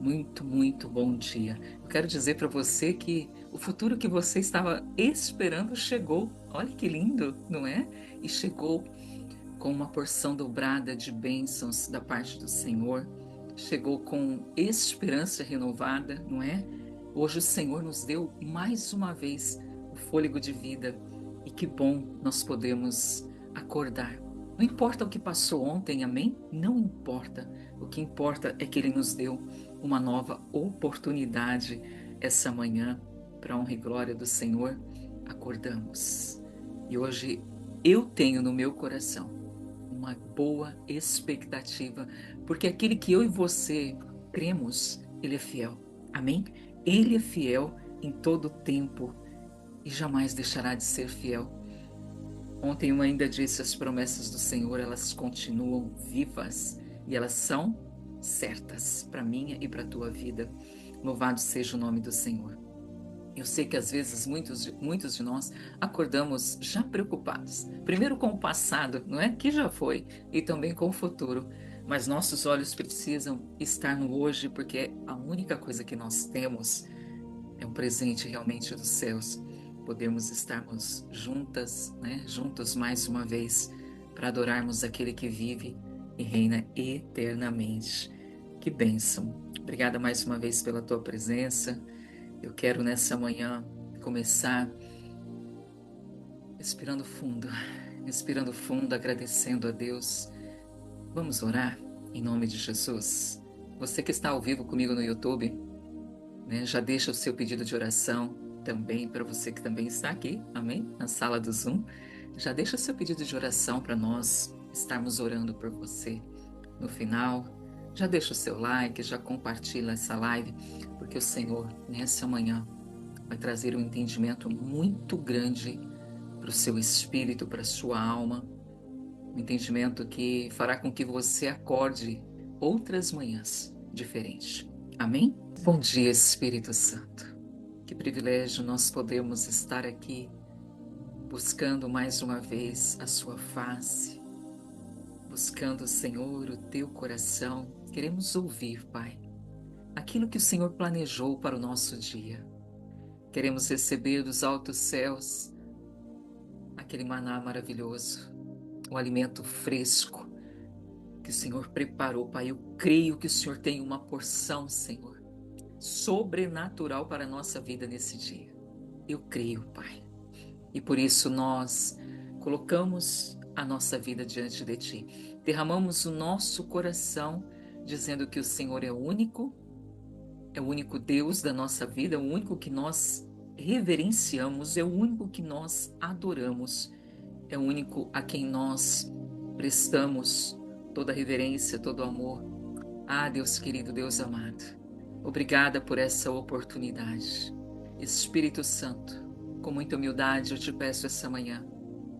Muito, muito bom dia. Eu quero dizer para você que o futuro que você estava esperando chegou. Olha que lindo, não é? E chegou com uma porção dobrada de bênçãos da parte do Senhor. Chegou com esperança renovada, não é? Hoje o Senhor nos deu mais uma vez o fôlego de vida. E que bom nós podemos acordar. Não importa o que passou ontem, amém? Não importa. O que importa é que Ele nos deu uma nova oportunidade essa manhã, para a honra e glória do Senhor. Acordamos. E hoje eu tenho no meu coração uma boa expectativa, porque aquele que eu e você cremos, Ele é fiel. Amém? Ele é fiel em todo tempo e jamais deixará de ser fiel. Ontem eu ainda disse: as promessas do Senhor, elas continuam vivas e elas são certas para minha e para a tua vida. Louvado seja o nome do Senhor. Eu sei que às vezes muitos de nós acordamos já preocupados. Primeiro com o passado, não é? Que já foi, e também com o futuro. Mas nossos olhos precisam estar no hoje, porque a única coisa que nós temos é um presente realmente dos céus. Podemos estarmos juntas, né? Juntos mais uma vez, para adorarmos aquele que vive e reina eternamente. Que bênção. Obrigada mais uma vez pela tua presença. Eu quero nessa manhã começar respirando fundo, agradecendo a Deus. Vamos orar em nome de Jesus. Você que está ao vivo comigo no YouTube, né, já deixa o seu pedido de oração também para você que também está aqui, amém? Na sala do Zoom. Já deixa o seu pedido de oração para nós estarmos orando por você no final. Já deixa o seu like, já compartilha essa live, porque o Senhor, nessa manhã, vai trazer um entendimento muito grande para o seu espírito, para a sua alma, um entendimento que fará com que você acorde outras manhãs diferentes. Amém? Bom dia, Espírito Santo. Que privilégio nós podemos estar aqui buscando mais uma vez a sua face, buscando, Senhor, o teu coração. Queremos ouvir, Pai, aquilo que o Senhor planejou para o nosso dia. Queremos receber dos altos céus aquele maná maravilhoso, o alimento fresco que o Senhor preparou, Pai. Eu creio que o Senhor tem uma porção, Senhor, sobrenatural para a nossa vida nesse dia. Eu creio, Pai. E por isso nós colocamos a nossa vida diante de Ti. Derramamos o nosso coração dizendo que o Senhor é o único Deus da nossa vida, é o único que nós reverenciamos, é o único que nós adoramos, é o único a quem nós prestamos toda a reverência, todo o amor. Ah, Deus querido, Deus amado, obrigada por essa oportunidade. Espírito Santo, com muita humildade eu te peço essa manhã,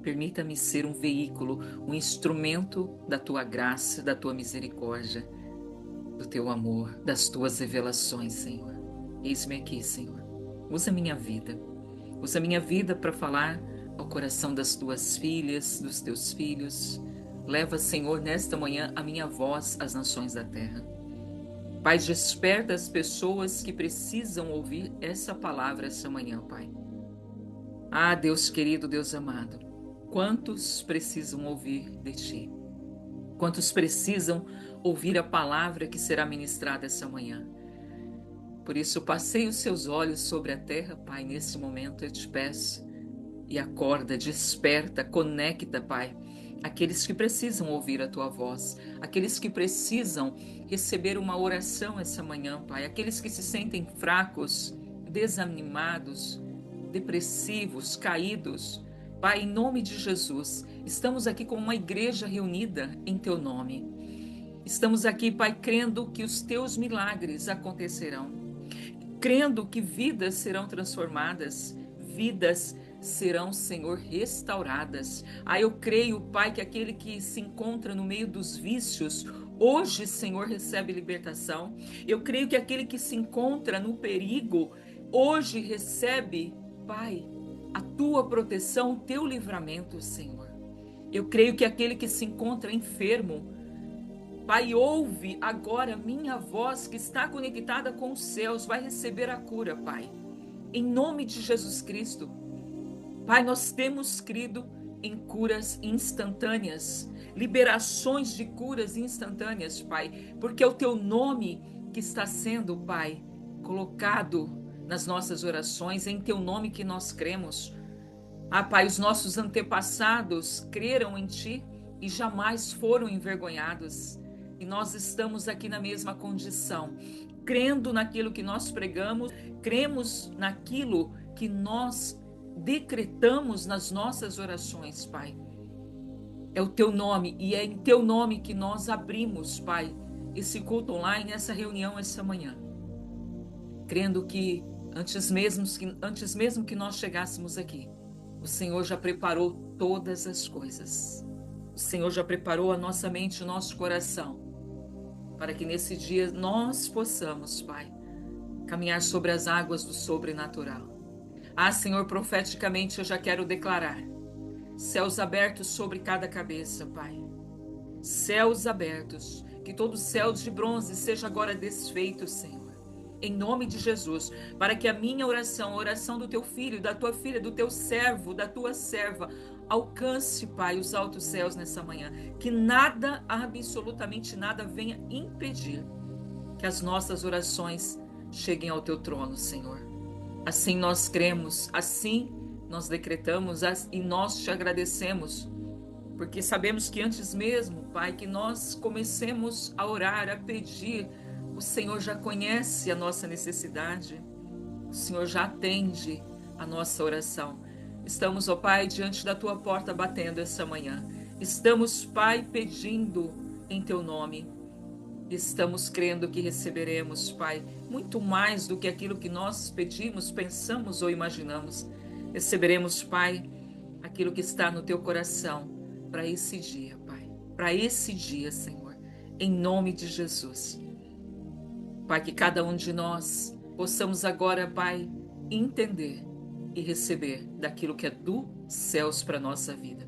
permita-me ser um veículo, um instrumento da tua graça, da tua misericórdia, do teu amor, das tuas revelações, Senhor. Eis-me aqui, Senhor. Usa minha vida para falar ao coração das tuas filhas, dos teus filhos. Leva, Senhor, nesta manhã a minha voz às nações da terra. Pai, desperta as pessoas que precisam ouvir essa palavra essa manhã, Pai. Ah, Deus querido, Deus amado, quantos precisam ouvir de Ti? Quantos precisam ouvir a palavra que será ministrada essa manhã? Por isso, passei os seus olhos sobre a terra, Pai, nesse momento eu te peço. E acorda, desperta, conecta, Pai, aqueles que precisam ouvir a Tua voz, aqueles que precisam receber uma oração essa manhã, Pai, aqueles que se sentem fracos, desanimados, depressivos, caídos. Pai, em nome de Jesus, estamos aqui como uma igreja reunida em Teu nome. Estamos aqui, Pai, crendo que os Teus milagres acontecerão, crendo que vidas serão transformadas, vidas serão, Senhor, restauradas. Ah, eu creio, Pai, que aquele que se encontra no meio dos vícios, hoje, Senhor, recebe libertação. Eu creio que aquele que se encontra no perigo, hoje recebe, Pai, a tua proteção, o teu livramento, Senhor. Eu creio que aquele que se encontra enfermo, Pai, ouve agora minha voz que está conectada com os céus, vai receber a cura, Pai. Em nome de Jesus Cristo. Pai, nós temos crido em curas instantâneas, liberações de curas instantâneas, Pai, porque é o teu nome que está sendo, Pai, colocado nas nossas orações, é em teu nome que nós cremos. Ah, Pai, os nossos antepassados creram em Ti e jamais foram envergonhados. E nós estamos aqui na mesma condição, crendo naquilo que nós pregamos, cremos naquilo que nós decretamos nas nossas orações, Pai. É o Teu nome e é em Teu nome que nós abrimos, Pai, esse culto online, essa reunião essa manhã. Crendo que antes mesmo que nós chegássemos aqui, o Senhor já preparou todas as coisas. O Senhor já preparou a nossa mente, o nosso coração, para que nesse dia nós possamos, Pai, caminhar sobre as águas do sobrenatural. Ah, Senhor, profeticamente eu já quero declarar céus abertos sobre cada cabeça, Pai. Céus abertos, que todo céu de bronze seja agora desfeito, Senhor. Em nome de Jesus, para que a minha oração, a oração do teu filho, da tua filha, do teu servo, da tua serva, alcance, Pai, os altos céus nessa manhã. Que nada, absolutamente nada, venha impedir que as nossas orações cheguem ao teu trono, Senhor. Assim nós cremos, assim nós decretamos e nós te agradecemos, porque sabemos que antes mesmo, Pai, que nós comecemos a orar, a pedir, o Senhor já conhece a nossa necessidade, o Senhor já atende a nossa oração. Estamos, ó Pai, diante da tua porta batendo essa manhã. Estamos, Pai, pedindo em teu nome. Estamos crendo que receberemos, Pai, muito mais do que aquilo que nós pedimos, pensamos ou imaginamos. Receberemos, Pai, aquilo que está no teu coração para esse dia, Pai. Para esse dia, Senhor. Em nome de Jesus. Pai, que cada um de nós possamos agora, Pai, entender e receber daquilo que é dos céus para a nossa vida.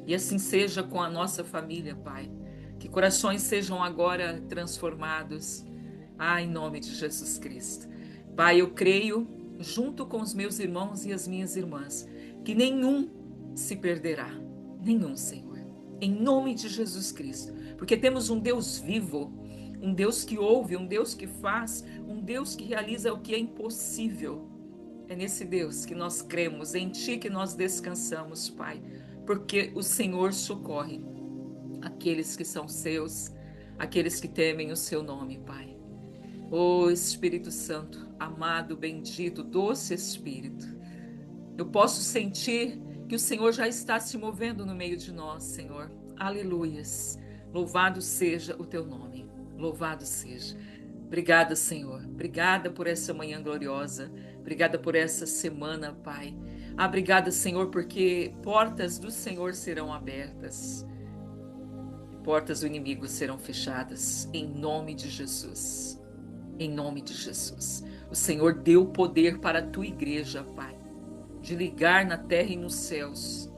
E assim seja com a nossa família, Pai. Que corações sejam agora transformados. Em nome de Jesus Cristo. Pai, eu creio, junto com os meus irmãos e as minhas irmãs, que nenhum se perderá. Nenhum, Senhor. Em nome de Jesus Cristo. Porque temos um Deus vivo, um Deus que ouve, um Deus que faz, um Deus que realiza o que é impossível. É nesse Deus que nós cremos, em Ti que nós descansamos, Pai, porque o Senhor socorre aqueles que são seus, aqueles que temem o Seu nome, Pai. Ó Espírito Santo, amado, bendito, doce Espírito, eu posso sentir que o Senhor já está se movendo no meio de nós, Senhor. Aleluias. Louvado seja o Teu nome. Louvado seja. Obrigada, Senhor. Obrigada por essa manhã gloriosa. Obrigada por essa semana, Pai. Obrigada, Senhor, porque portas do Senhor serão abertas. Portas do inimigo serão fechadas. Em nome de Jesus. Em nome de Jesus. O Senhor deu poder para a Tua igreja, Pai, de ligar na terra e nos céus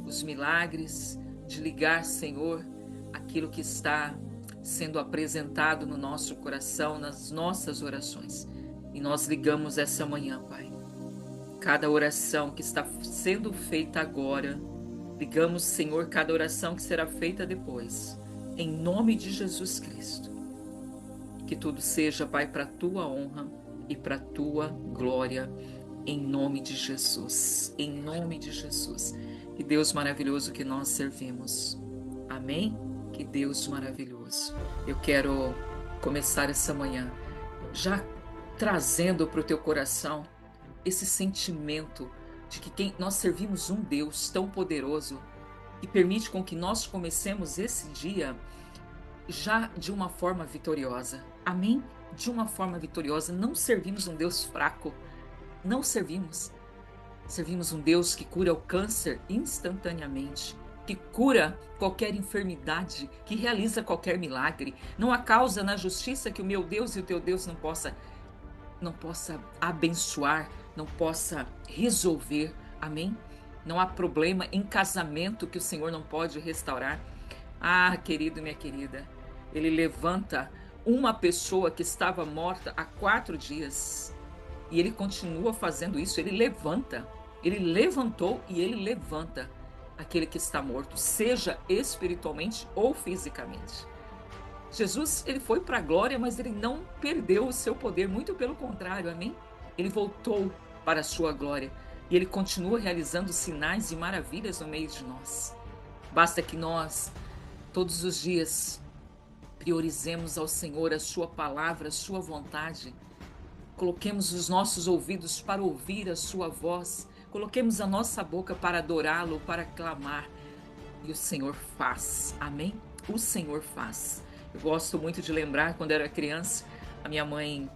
os milagres, de ligar, Senhor, aquilo que está sendo apresentado no nosso coração, nas nossas orações. E nós ligamos essa manhã, Pai. Cada oração que está sendo feita agora, ligamos, Senhor, cada oração que será feita depois. Em nome de Jesus Cristo. Que tudo seja, Pai, para a Tua honra e para a Tua glória. Em nome de Jesus. Em nome de Jesus. Que Deus maravilhoso que nós servimos. Amém? Que Deus maravilhoso. Eu quero começar essa manhã já trazendo para o teu coração esse sentimento de que nós servimos um Deus tão poderoso e permite com que nós comecemos esse dia já de uma forma vitoriosa. Amém? De uma forma vitoriosa. Não servimos um Deus fraco. Não servimos. Servimos um Deus que cura o câncer instantaneamente, que cura qualquer enfermidade, que realiza qualquer milagre. Não há causa na justiça que o meu Deus e o teu Deus não possa abençoar, não possa resolver. Amém? Não há problema em casamento que o Senhor não pode restaurar. Querido e minha querida, Ele levanta uma pessoa que estava morta há 4 dias. E ele continua fazendo isso, ele levanta. Ele levantou e ele levanta aquele que está morto, seja espiritualmente ou fisicamente. Jesus, ele foi para a glória, mas ele não perdeu o seu poder, muito pelo contrário, amém? Ele voltou para a sua glória e ele continua realizando sinais e maravilhas no meio de nós. Basta que nós, todos os dias, priorizemos ao Senhor a sua palavra, a sua vontade. Coloquemos os nossos ouvidos para ouvir a sua voz. Coloquemos a nossa boca para adorá-lo, para clamar. E o Senhor faz. Amém? O Senhor faz. Eu gosto muito de lembrar, quando eu era criança, a minha mãe,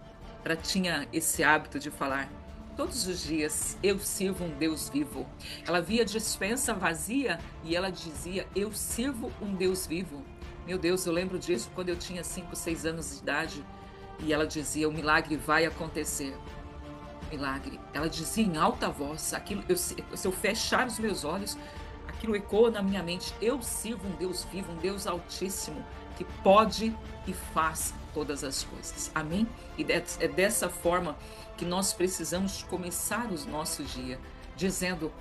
ela tinha esse hábito de falar: todos os dias eu sirvo um Deus vivo. Ela via a despensa vazia e ela dizia: eu sirvo um Deus vivo. Meu Deus, eu lembro disso quando eu tinha 5, 6 anos de idade. E ela dizia: o milagre vai acontecer. Milagre. Ela dizia em alta voz, aquilo, se eu fechar os meus olhos, aquilo ecoa na minha mente: eu sirvo um Deus vivo, um Deus altíssimo, que pode e faz todas as coisas. Amém? E é dessa forma que nós precisamos começar o nosso dia, dizendo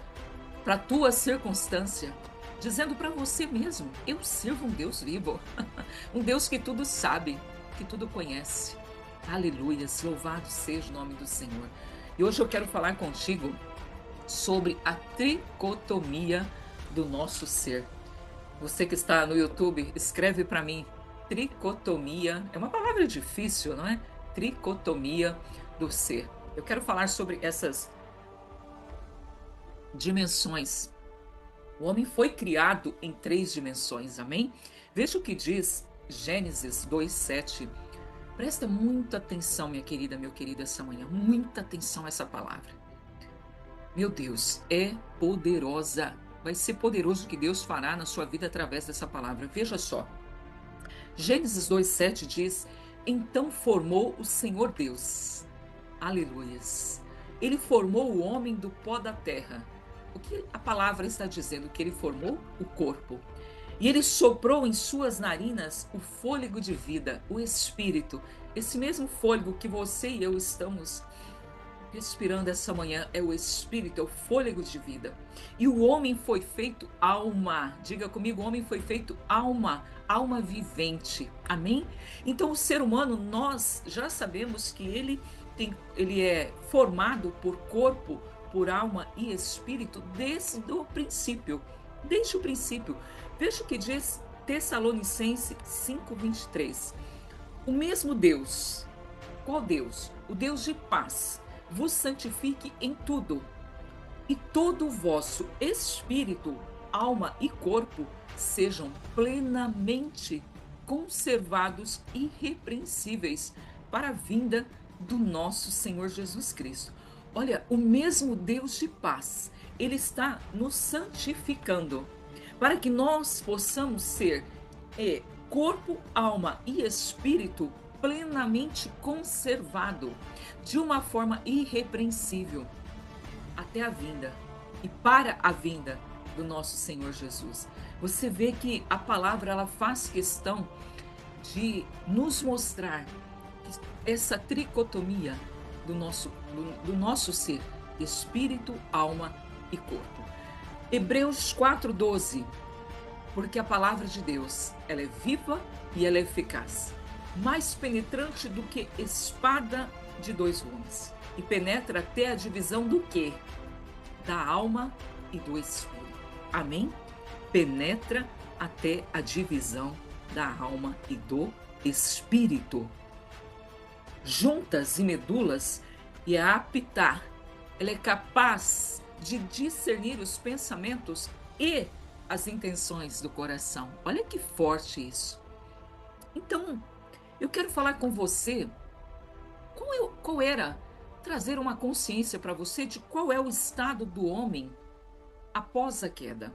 para a tua circunstância, dizendo para você mesmo: eu sirvo um Deus vivo, um Deus que tudo sabe, que tudo conhece. Aleluias, louvado seja o nome do Senhor. E hoje eu quero falar contigo sobre a tricotomia do nosso ser. Você que está no YouTube, escreve para mim: tricotomia. É uma palavra difícil, não é? Tricotomia do ser. Eu quero falar sobre essas dimensões. O homem foi criado em 3 dimensões, amém? Veja o que diz Gênesis 2:7. Presta muita atenção, minha querida, meu querido, essa manhã. Muita atenção a essa palavra. Meu Deus, é poderosa. Vai ser poderoso o que Deus fará na sua vida através dessa palavra. Veja só. Gênesis 2:7 diz: então formou o Senhor Deus. Aleluias. Ele formou o homem do pó da terra. O que a palavra está dizendo? Que ele formou o corpo. E ele soprou em suas narinas o fôlego de vida, o espírito. Esse mesmo fôlego que você e eu estamos respirando essa manhã é o espírito, é o fôlego de vida. E o homem foi feito alma. Diga comigo: o homem foi feito alma, alma vivente. Amém? Então o ser humano, nós já sabemos que ele é formado por corpo, por alma e espírito desde o princípio. Desde o princípio. Veja o que diz Tessalonicenses 5:23. O mesmo Deus, qual Deus? O Deus de paz, vos santifique em tudo, e todo o vosso espírito, alma e corpo sejam plenamente conservados irrepreensíveis para a vinda do nosso Senhor Jesus Cristo. Olha, o mesmo Deus de paz, ele está nos santificando para que nós possamos ser corpo, alma e espírito plenamente conservado de uma forma irrepreensível até a vinda e para a vinda do nosso Senhor Jesus. Você vê que a palavra, ela faz questão de nos mostrar essa tricotomia do nosso ser, espírito, alma e corpo. Hebreus 4:12, porque a palavra de Deus, ela é viva e ela é eficaz, mais penetrante do que espada de 2 gumes, e penetra até a divisão do quê? Da alma e do espírito. Amém? Penetra até a divisão da alma e do espírito. Juntas e medulas, e a apitar, ela é capaz de discernir os pensamentos e as intenções do coração. Olha que forte isso. Então, eu quero falar com você qual era, trazer uma consciência para você de qual é o estado do homem após a queda.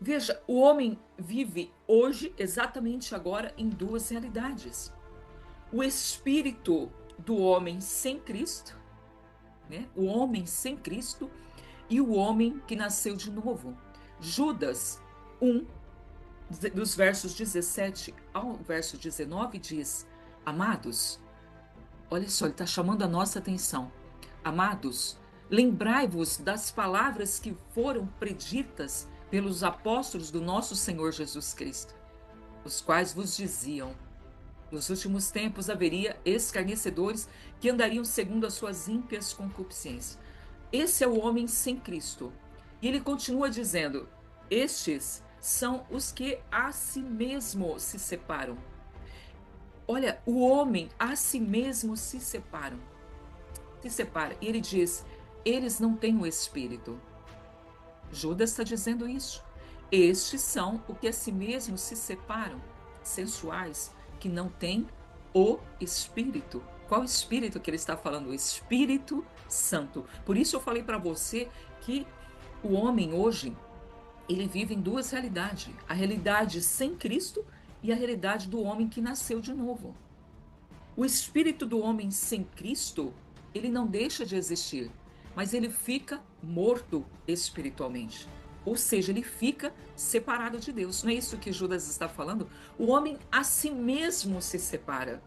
Veja, o homem vive hoje, exatamente agora, em 2 realidades. O espírito do homem sem Cristo, né? O homem sem Cristo e o homem que nasceu de novo. Judas 1, dos versos 17 ao verso 19 diz: Amados, olha só, ele está chamando a nossa atenção. Amados, lembrai-vos das palavras que foram preditas pelos apóstolos do nosso Senhor Jesus Cristo, os quais vos diziam: nos últimos tempos haveria escarnecedores que andariam segundo as suas ímpias concupiscências. Esse é o homem sem Cristo. E ele continua dizendo: estes são os que a si mesmo se separam. Olha, o homem a si mesmo se separam. Se separa. E ele diz: eles não têm o Espírito. Judas está dizendo isso. Estes são o que a si mesmo se separam, sensuais, que não têm o Espírito. Qual Espírito que ele está falando? O Espírito Santo. Por isso eu falei para você que o homem hoje, ele vive em duas realidades. A realidade sem Cristo e a realidade do homem que nasceu de novo. O espírito do homem sem Cristo, ele não deixa de existir, mas ele fica morto espiritualmente. Ou seja, ele fica separado de Deus. Não é isso que Judas está falando? O homem a si mesmo se separa.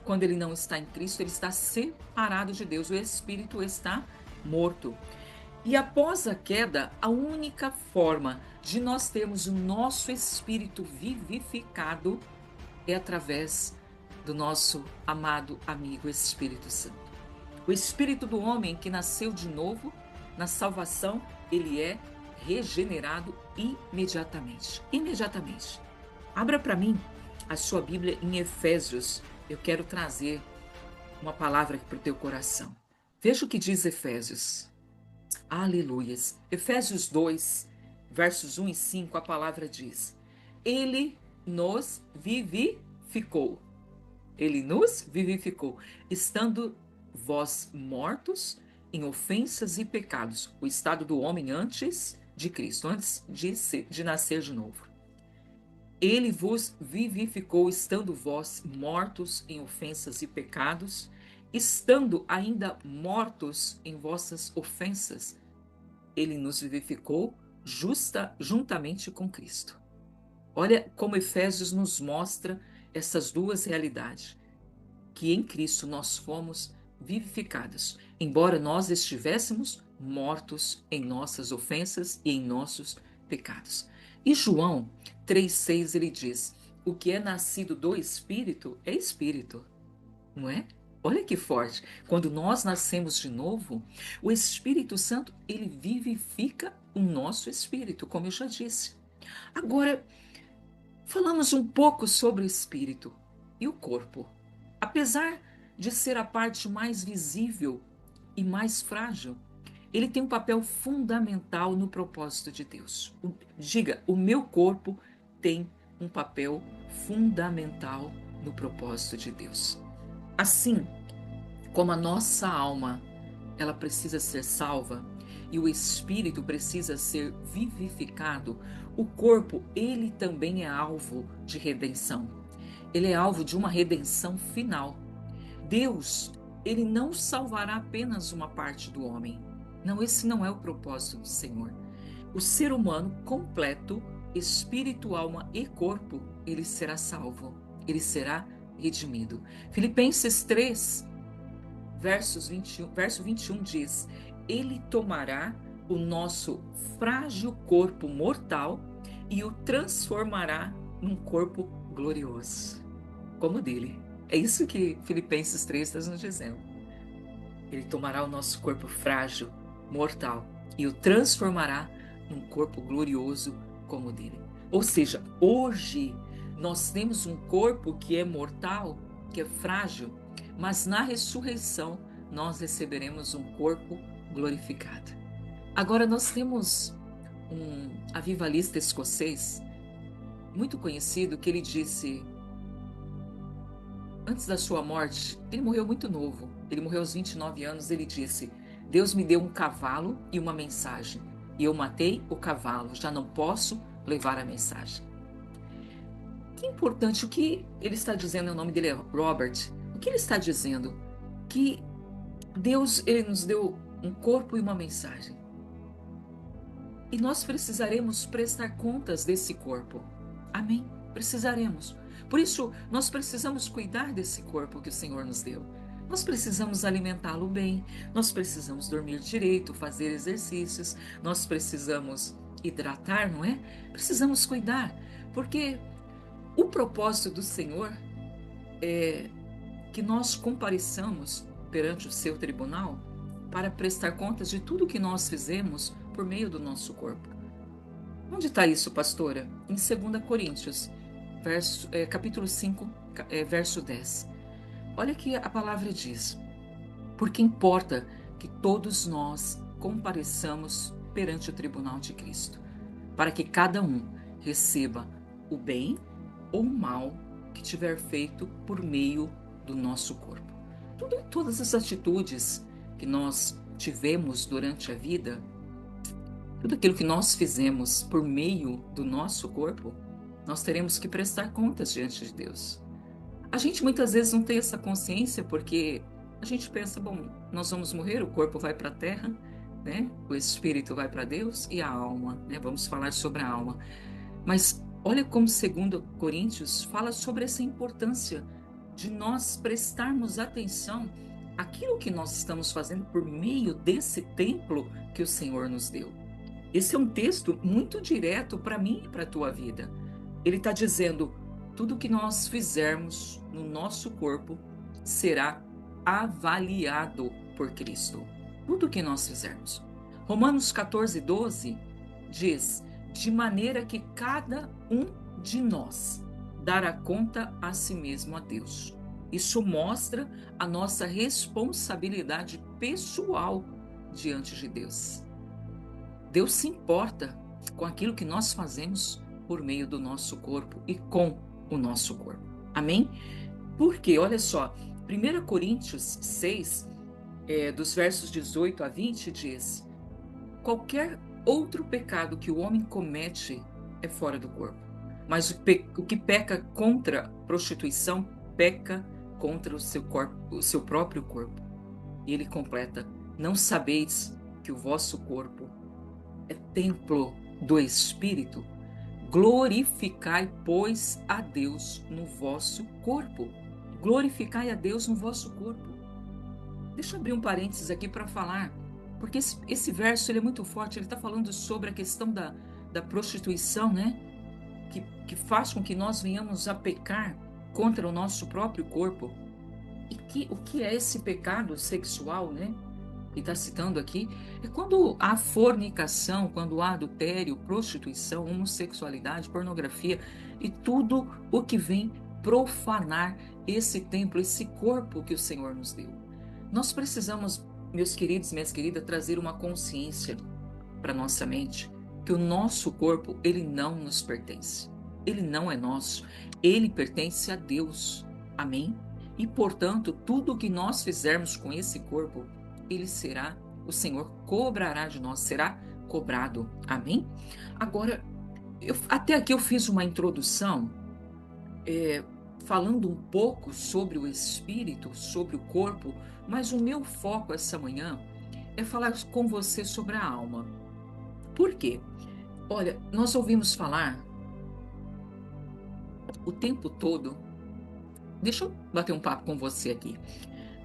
Quando ele não está em Cristo, ele está separado de Deus. O espírito está morto. E após a queda, a única forma de nós termos o nosso espírito vivificado é através do nosso amado amigo Espírito Santo. O espírito do homem que nasceu de novo, na salvação, ele é regenerado imediatamente. Imediatamente. Abra para mim a sua Bíblia em Efésios. Eu quero trazer uma palavra aqui para o teu coração. Veja o que diz Efésios. Aleluias. Efésios 2, versos 1 e 5, a palavra diz: Ele nos vivificou. Ele nos vivificou, estando vós mortos em ofensas e pecados. O estado do homem antes de Cristo, antes de nascer de novo. Ele vos vivificou, estando vós mortos em ofensas e pecados, estando ainda mortos em vossas ofensas. Ele nos vivificou juntamente com Cristo. Olha como Efésios nos mostra essas duas realidades, que em Cristo nós fomos vivificados, embora nós estivéssemos mortos em nossas ofensas e em nossos pecados. E João 3,6 ele diz: o que é nascido do Espírito é Espírito, não é? Olha que forte. Quando nós nascemos de novo, o Espírito Santo, ele vivifica o nosso espírito, como eu já disse. Agora, falamos um pouco sobre o espírito e o corpo. Apesar de ser a parte mais visível e mais frágil, ele tem um papel fundamental no propósito de Deus. Diga, o meu corpo tem um papel fundamental no propósito de Deus. Assim como a nossa alma, ela precisa ser salva e o espírito precisa ser vivificado, o corpo, ele também é alvo de redenção. Ele é alvo de uma redenção final. Deus, ele não salvará apenas uma parte do homem. Não, esse não é o propósito do Senhor. O ser humano completo, espírito, alma e corpo, ele será salvo. Ele será redimido. Filipenses 3, verso 21 diz: Ele tomará o nosso frágil corpo mortal e o transformará num corpo glorioso, como o dele. É isso que Filipenses 3 está nos dizendo. Ele tomará o nosso corpo frágil, mortal, e o transformará num corpo glorioso como o dele. Ou seja, hoje nós temos um corpo que é mortal, que é frágil, mas na ressurreição nós receberemos um corpo glorificado. Agora nós temos um avivalista escocês muito conhecido que ele disse, antes da sua morte, ele morreu muito novo, ele morreu aos 29 anos, ele disse: Deus me deu um cavalo e uma mensagem, e eu matei o cavalo, já não posso levar a mensagem. Que importante, o que ele está dizendo, o nome dele é Robert, o que ele está dizendo? Que Deus, ele nos deu um corpo e uma mensagem. E nós precisaremos prestar contas desse corpo. Amém? Precisaremos. Por isso, nós precisamos cuidar desse corpo que o Senhor nos deu. Nós precisamos alimentá-lo bem, nós precisamos dormir direito, fazer exercícios, nós precisamos hidratar, não é? Precisamos cuidar, porque o propósito do Senhor é que nós compareçamos perante o seu tribunal para prestar contas de tudo que nós fizemos por meio do nosso corpo. Onde está isso, pastora? Em 2 Coríntios, capítulo 5, verso 10. Olha que a palavra diz: porque importa que todos nós compareçamos perante o tribunal de Cristo, para que cada um receba o bem ou o mal que tiver feito por meio do nosso corpo. Todas as atitudes que nós tivemos durante a vida, tudo aquilo que nós fizemos por meio do nosso corpo, nós teremos que prestar contas diante de Deus. A gente muitas vezes não tem essa consciência porque a gente pensa, bom, nós vamos morrer, o corpo vai para a terra, né? O espírito vai para Deus e a alma, né? Vamos falar sobre a alma. Mas olha como 2 Coríntios fala sobre essa importância de nós prestarmos atenção àquilo que nós estamos fazendo por meio desse templo que o Senhor nos deu. Esse é um texto muito direto para mim e para a tua vida. Ele está dizendo, tudo que nós fizermos no nosso corpo será avaliado por Cristo. Tudo que nós fizermos. Romanos 14:12 diz, de maneira que cada um de nós dará conta a si mesmo a Deus. Isso mostra a nossa responsabilidade pessoal diante de Deus. Deus se importa com aquilo que nós fazemos por meio do nosso corpo e com o nosso corpo. Amém? Porque, olha só, 1 Coríntios 6, dos versos 18 a 20, diz: qualquer outro pecado que o homem comete é fora do corpo. Mas o que peca contra a prostituição, peca contra o seu próprio corpo. E ele completa: não sabeis que o vosso corpo é templo do Espírito? Glorificai, pois, a Deus no vosso corpo. Glorificai a Deus no vosso corpo. Deixa eu abrir um parênteses aqui para falar, porque esse verso ele é muito forte. Ele está falando sobre a questão da prostituição, né? Que faz com que nós venhamos a pecar contra o nosso próprio corpo. E o que é esse pecado sexual, né? Que está citando aqui, é quando há fornicação, quando há adultério, prostituição, homossexualidade, pornografia e tudo o que vem profanar esse templo, esse corpo que o Senhor nos deu. Nós precisamos, meus queridos e minhas queridas, trazer uma consciência para nossa mente que o nosso corpo, ele não nos pertence. Ele não é nosso, ele pertence a Deus. Amém? E, portanto, tudo o que nós fizermos com esse corpo, o Senhor cobrará de nós, será cobrado. Amém? Agora, até aqui eu fiz uma introdução falando um pouco sobre o espírito, sobre o corpo, mas o meu foco essa manhã é falar com você sobre a alma. Por quê? Olha, nós ouvimos falar o tempo todo, deixa eu bater um papo com você aqui.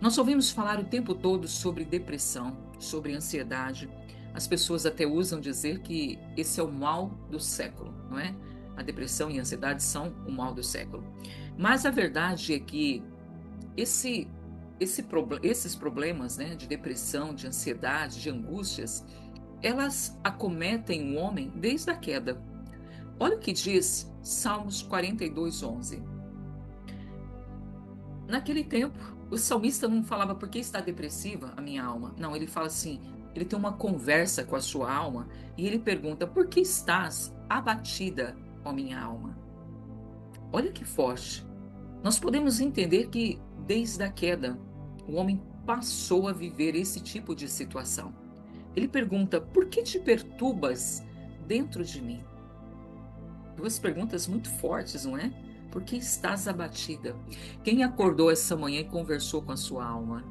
Nós ouvimos falar o tempo todo sobre depressão, sobre ansiedade. As pessoas até usam dizer que esse é o mal do século, não é? A depressão e a ansiedade são o mal do século. Mas a verdade é que esses problemas, né, de depressão, de ansiedade, de angústias, elas acometem o homem desde a queda. Olha o que diz Salmos 42:11. Naquele tempo, o salmista não falava por que está depressiva a minha alma. Não, ele fala assim, ele tem uma conversa com a sua alma e ele pergunta, por que estás abatida, ó minha alma? Olha que forte. Nós podemos entender que desde a queda, o homem passou a viver esse tipo de situação. Ele pergunta, por que te perturbas dentro de mim? Duas perguntas muito fortes, não é? Por que estás abatida? Quem acordou essa manhã e conversou com a sua alma?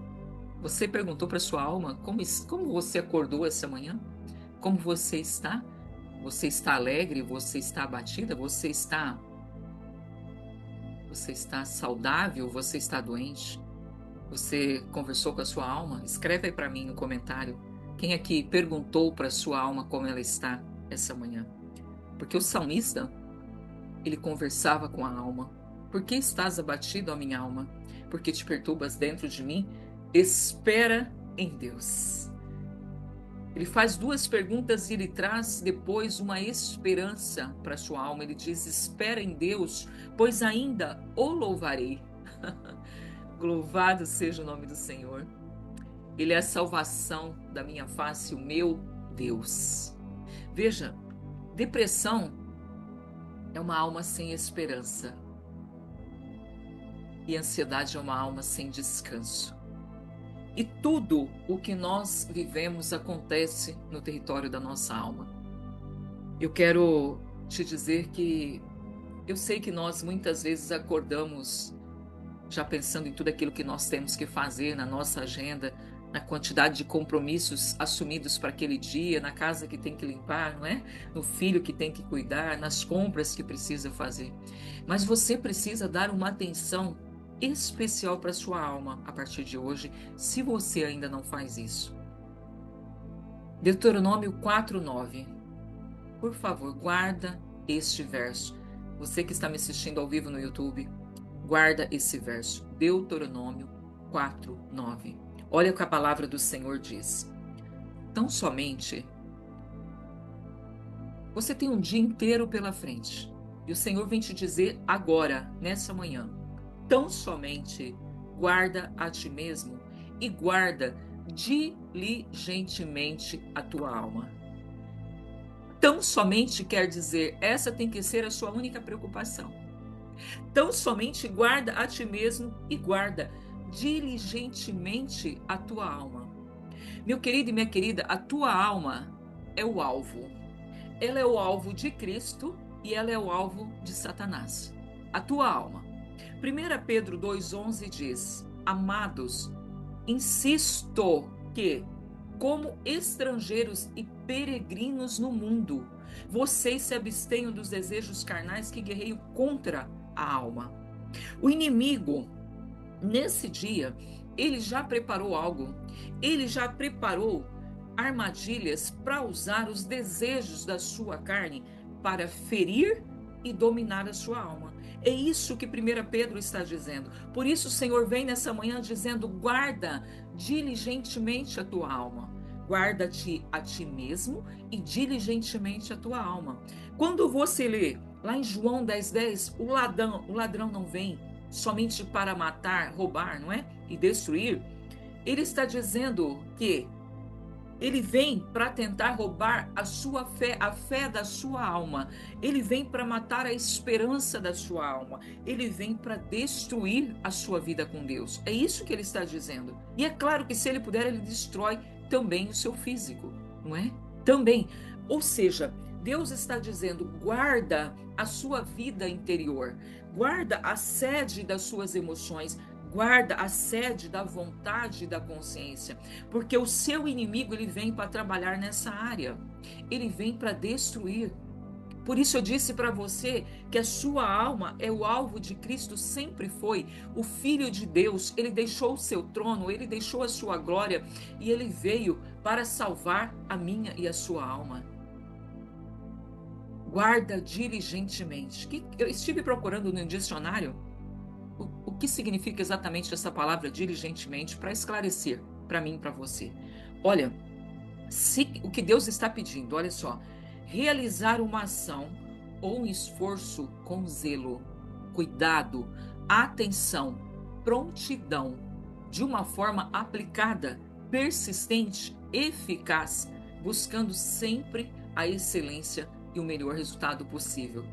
Você perguntou para a sua alma como você acordou essa manhã? Como você está? Você está alegre? Você está abatida? Você está Você está saudável? Você está doente? Você conversou com a sua alma? Escreve aí para mim no comentário. Quem aqui perguntou para a sua alma como ela está essa manhã? Porque o salmista, ele conversava com a alma. Por que estás abatido, ó minha alma? Porque te perturbas dentro de mim? Espera em Deus. Ele faz duas perguntas e ele traz depois uma esperança para a sua alma. Ele diz: espera em Deus, pois ainda o louvarei. Louvado seja o nome do Senhor. Ele é a salvação da minha face, o meu Deus. Veja, depressão é uma alma sem esperança. E ansiedade é uma alma sem descanso. E tudo o que nós vivemos acontece no território da nossa alma. Eu quero te dizer que eu sei que nós muitas vezes acordamos já pensando em tudo aquilo que nós temos que fazer na nossa agenda, na quantidade de compromissos assumidos para aquele dia, na casa que tem que limpar, não é? No filho que tem que cuidar, nas compras que precisa fazer. Mas você precisa dar uma atenção especial para sua alma a partir de hoje, se você ainda não faz isso. Deuteronômio 4:9. Por favor, guarda este verso. Você que está me assistindo ao vivo no YouTube, guarda esse verso. Deuteronômio 4:9. Olha o que a palavra do Senhor diz. Tão somente você tem um dia inteiro pela frente. E o Senhor vem te dizer agora, nessa manhã, tão somente guarda a ti mesmo e guarda diligentemente a tua alma. Tão somente quer dizer, essa tem que ser a sua única preocupação. Tão somente guarda a ti mesmo e guarda diligentemente a tua alma. Meu querido e minha querida, a tua alma é o alvo. Ela é o alvo de Cristo e ela é o alvo de Satanás. A tua alma. 1 Pedro 2,11 diz: amados, insisto que, como estrangeiros e peregrinos no mundo, vocês se abstenham dos desejos carnais que guerreiam contra a alma. O inimigo, nesse dia, ele já preparou algo, ele já preparou armadilhas para usar os desejos da sua carne para ferir e dominar a sua alma. É isso que 1 Pedro está dizendo. Por isso o Senhor vem nessa manhã dizendo: guarda diligentemente a tua alma. Guarda-te a ti mesmo e diligentemente a tua alma. Quando você lê lá em João 10:10, o ladrão não vem somente para matar, roubar, não é? E destruir. Ele está dizendo que ele vem para tentar roubar a sua fé, a fé da sua alma. Ele vem para matar a esperança da sua alma. Ele vem para destruir a sua vida com Deus. É isso que ele está dizendo. E é claro que se ele puder, ele destrói também o seu físico, não é? Também. Ou seja, Deus está dizendo: guarda a sua vida interior. Guarda a sede das suas emoções. Guarda a sede da vontade e da consciência, porque o seu inimigo, ele vem para trabalhar nessa área, ele vem para destruir. Por isso eu disse para você que a sua alma é o alvo de Cristo, sempre foi. O Filho de Deus, ele deixou o seu trono, ele deixou a sua glória e ele veio para salvar a minha e a sua alma. Guarda diligentemente. Eu estive procurando no dicionário o que significa exatamente essa palavra diligentemente, para esclarecer para mim e para você. Olha, o que Deus está pedindo, olha só: realizar uma ação ou um esforço com zelo, cuidado, atenção, prontidão, de uma forma aplicada, persistente, eficaz, buscando sempre a excelência e o melhor resultado possível.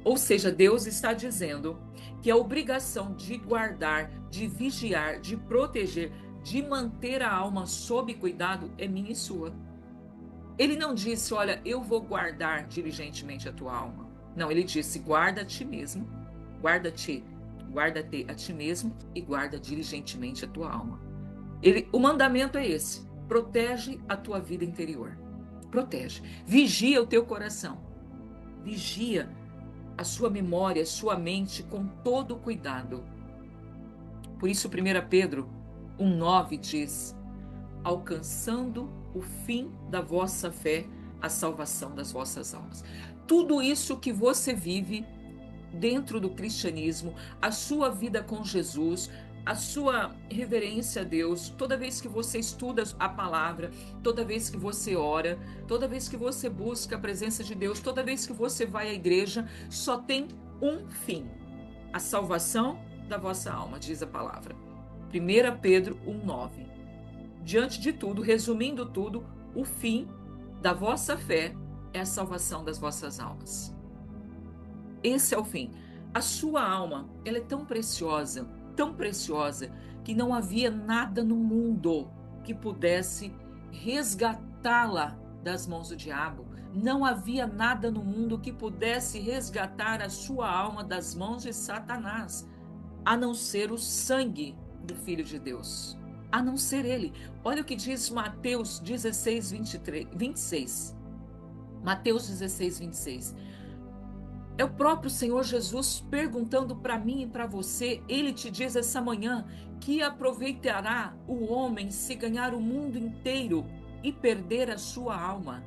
Ou seja, Deus está dizendo que a obrigação de guardar, de vigiar, de proteger, de manter a alma sob cuidado é minha e sua. Ele não disse: olha, eu vou guardar diligentemente a tua alma. Não, ele disse: guarda a ti mesmo, guarda-te a ti mesmo e guarda diligentemente a tua alma. O mandamento é esse: protege a tua vida interior. Protege. Vigia o teu coração. Vigia a sua memória, a sua mente com todo cuidado. Por isso, 1 Pedro 1,9 diz: alcançando o fim da vossa fé, a salvação das vossas almas. Tudo isso que você vive dentro do cristianismo, a sua vida com Jesus, a sua reverência a Deus, toda vez que você estuda a palavra, toda vez que você ora, toda vez que você busca a presença de Deus, toda vez que você vai à igreja, só tem um fim: a salvação da vossa alma, diz a palavra. 1 Pedro 1,9. Diante de tudo, resumindo tudo, o fim da vossa fé é a salvação das vossas almas. Esse é o fim. A sua alma, ela é tão preciosa, que não havia nada no mundo que pudesse resgatá-la das mãos do diabo. Não havia nada no mundo que pudesse resgatar a sua alma das mãos de Satanás, a não ser o sangue do Filho de Deus. A não ser ele. Olha o que diz Mateus 16, 26. Mateus 16, 26. É o próprio Senhor Jesus perguntando para mim e para você. Ele te diz essa manhã: que aproveitará o homem se ganhar o mundo inteiro e perder a sua alma?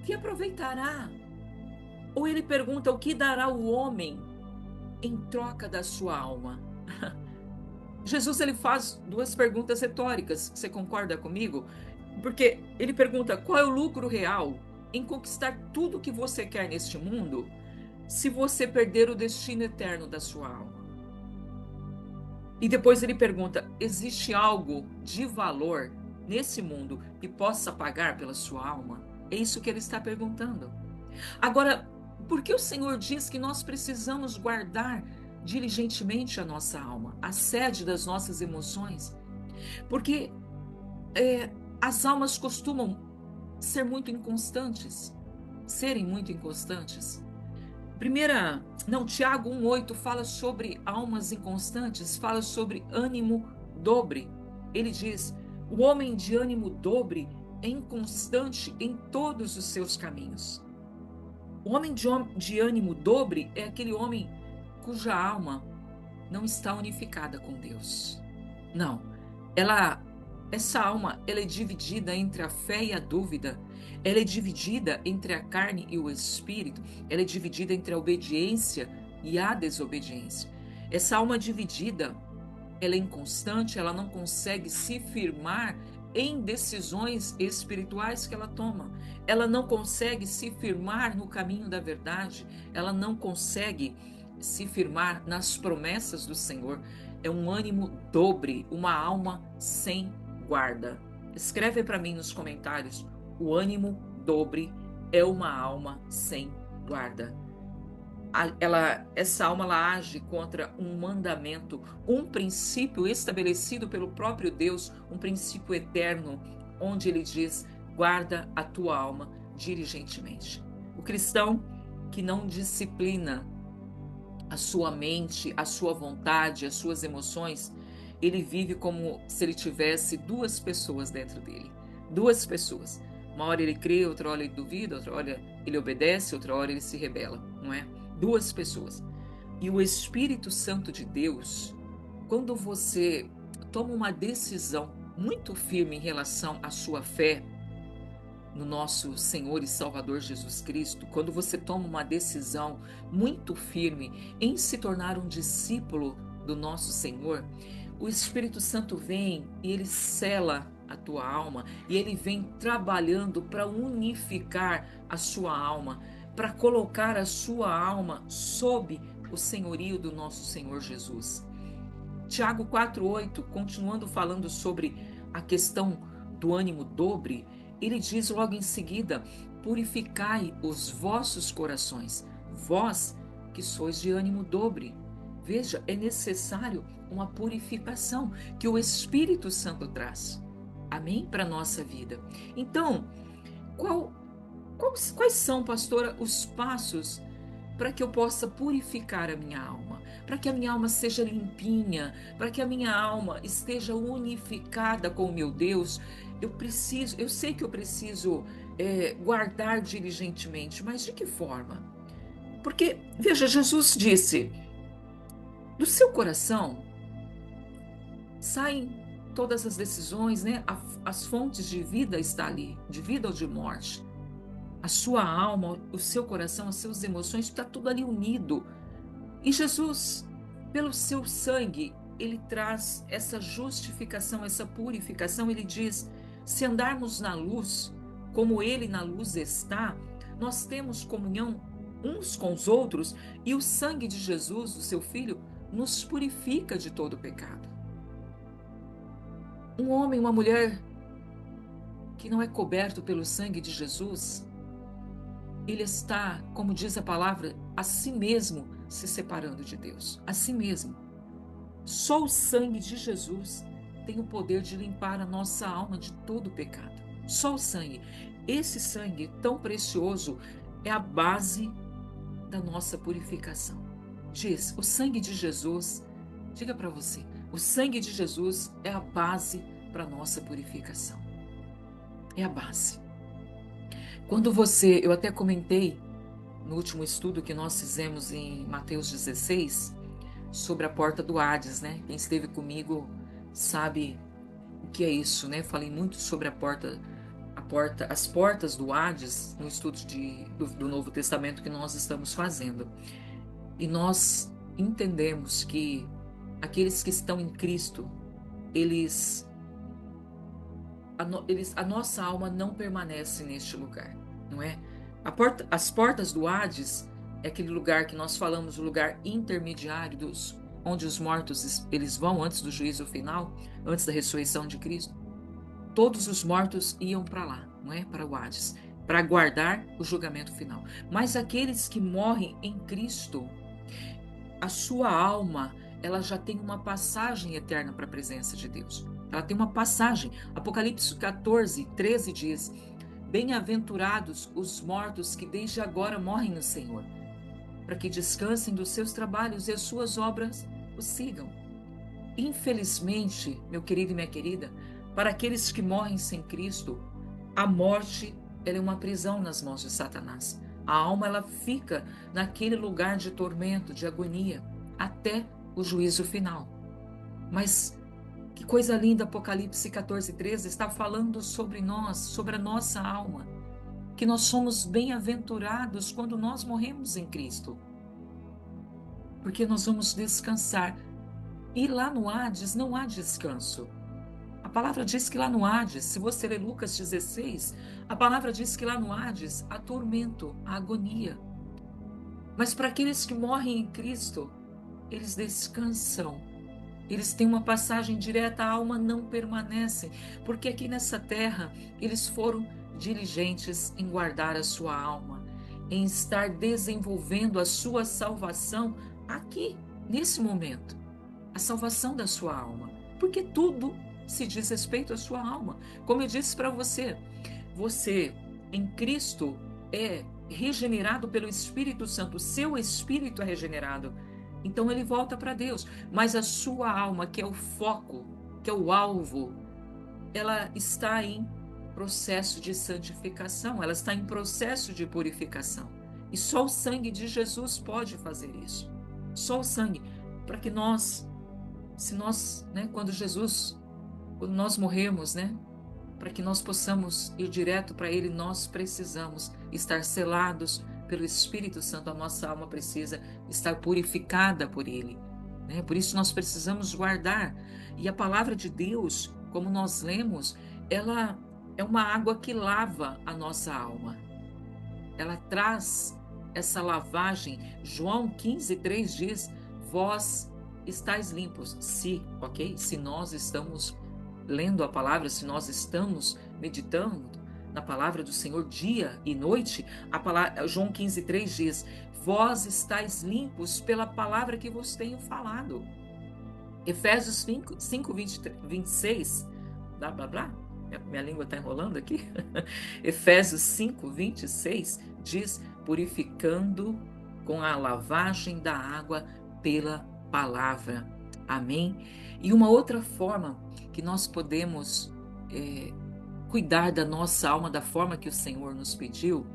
Que aproveitará? Ou ele pergunta: o que dará o homem em troca da sua alma? Jesus, ele faz duas perguntas retóricas. Você concorda comigo? Porque ele pergunta: qual é o lucro real em conquistar tudo que você quer neste mundo, se você perder o destino eterno da sua alma? E depois ele pergunta: existe algo de valor nesse mundo que possa pagar pela sua alma? É isso que ele está perguntando. Agora, por que o Senhor diz que nós precisamos guardar diligentemente a nossa alma, a sede das nossas emoções? Porque as almas costumam serem muito inconstantes. Tiago 1,8 fala sobre almas inconstantes, fala sobre ânimo dobre. Ele diz: o homem de ânimo dobre é inconstante em todos os seus caminhos. O homem de ânimo dobre é aquele homem cuja alma não está unificada com Deus. Não, essa alma, ela é dividida entre a fé e a dúvida. Ela é dividida entre a carne e o espírito. Ela é dividida entre a obediência e a desobediência. Essa alma dividida, ela é inconstante, ela não consegue se firmar em decisões espirituais que ela toma. Ela não consegue se firmar no caminho da verdade. Ela não consegue se firmar nas promessas do Senhor. É um ânimo dobre, uma alma sem guarda. Escreve para mim nos comentários: o ânimo dobre é uma alma sem guarda. Essa alma, ela age contra um mandamento, um princípio estabelecido pelo próprio Deus, um princípio eterno, onde ele diz: guarda a tua alma diligentemente. O cristão que não disciplina a sua mente, a sua vontade, as suas emoções, ele vive como se ele tivesse duas pessoas dentro dele. Duas pessoas. Uma hora ele crê, outra hora ele duvida, outra hora ele obedece, outra hora ele se rebela, não é? Duas pessoas. E o Espírito Santo de Deus, quando você toma uma decisão muito firme em relação à sua fé no nosso Senhor e Salvador Jesus Cristo, quando você toma uma decisão muito firme em se tornar um discípulo do nosso Senhor, o Espírito Santo vem e ele sela a tua alma, e ele vem trabalhando para unificar a sua alma, para colocar a sua alma sob o senhorio do nosso Senhor Jesus. Tiago 4,8, continuando falando sobre a questão do ânimo dobre, ele diz logo em seguida: purificai os vossos corações, vós que sois de ânimo dobre. Veja, é necessário uma purificação que o Espírito Santo traz. Amém? Para a nossa vida. Então, quais são, pastora, os passos para que eu possa purificar a minha alma? Para que a minha alma seja limpinha, para que a minha alma esteja unificada com o meu Deus? Eu sei que eu preciso guardar diligentemente, mas de que forma? Porque, veja, Jesus disse, do seu coração saem todas as decisões, né? As fontes de vida estão ali, de vida ou de morte. A sua alma, o seu coração, as suas emoções, está tudo ali unido. E Jesus, pelo seu sangue, ele traz essa justificação, essa purificação. Ele diz: se andarmos na luz, como ele na luz está, nós temos comunhão uns com os outros, e o sangue de Jesus, o seu Filho, nos purifica de todo pecado. Um homem, uma mulher que não é coberto pelo sangue de Jesus, ele está, como diz a palavra, a si mesmo se separando de Deus, a si mesmo. Só o sangue de Jesus tem o poder de limpar a nossa alma de todo pecado. Só o sangue. Esse sangue tão precioso é a base da nossa purificação. Diz, o sangue de Jesus, diga para você, o sangue de Jesus é a base para a nossa purificação. É a base. Quando eu até comentei no último estudo que nós fizemos em Mateus 16, sobre a porta do Hades, né? Quem esteve comigo sabe o que é isso, né? Falei muito sobre as portas do Hades no estudo do Novo Testamento que nós estamos fazendo. E nós entendemos que aqueles que estão em Cristo, a nossa alma não permanece neste lugar, não é? As portas do Hades é aquele lugar que nós falamos, o lugar intermediário onde os mortos eles vão antes do juízo final, antes da ressurreição de Cristo. Todos os mortos iam para lá, não é? Para o Hades, para aguardar o julgamento final. Mas aqueles que morrem em Cristo, a sua alma, ela já tem uma passagem eterna para a presença de Deus. Ela tem uma passagem. Apocalipse 14, 13 diz: bem-aventurados os mortos que desde agora morrem no Senhor, para que descansem dos seus trabalhos e as suas obras os sigam. Infelizmente, meu querido e minha querida, para aqueles que morrem sem Cristo, a morte ela é uma prisão nas mãos de Satanás. A alma ela fica naquele lugar de tormento, de agonia, até o juízo final. Mas que coisa linda, Apocalipse 14, 13 está falando sobre nós, sobre a nossa alma, que nós somos bem-aventurados quando nós morremos em Cristo, porque nós vamos descansar. E lá no Hades não há descanso. A palavra diz que lá no Hades, se você ler Lucas 16, a palavra diz que lá no Hades há tormento, há agonia. Mas para aqueles que morrem em Cristo, eles descansam. Eles têm uma passagem direta, a alma não permanece, porque aqui nessa terra eles foram diligentes em guardar a sua alma, em estar desenvolvendo a sua salvação aqui, nesse momento, a salvação da sua alma, porque tudo se diz respeito à sua alma. Como eu disse para você, você em Cristo é regenerado pelo Espírito Santo, o seu espírito é regenerado. Então ele volta para Deus, mas a sua alma, que é o foco, que é o alvo, ela está em processo de santificação, ela está em processo de purificação. E só o sangue de Jesus pode fazer isso. Só o sangue, para que nós, quando nós morremos, né, para que nós possamos ir direto para Ele, nós precisamos estar selados pelo Espírito Santo. A nossa alma precisa estar purificada por Ele, né? Por isso nós precisamos guardar. E a palavra de Deus, como nós lemos, ela é uma água que lava a nossa alma. Ela traz essa lavagem. João 15, 3 diz: vós estáis limpos. Se nós estamos lendo a palavra, se nós estamos meditando na palavra do Senhor dia e noite, João 15, 3 diz: vós estáis limpos pela palavra que vos tenho falado. Efésios 5 26, blá, blá, blá, minha língua está enrolando aqui. Efésios 5, 26 diz: purificando com a lavagem da água pela palavra. Amém? E uma outra forma que nós podemos cuidar da nossa alma da forma que o Senhor nos pediu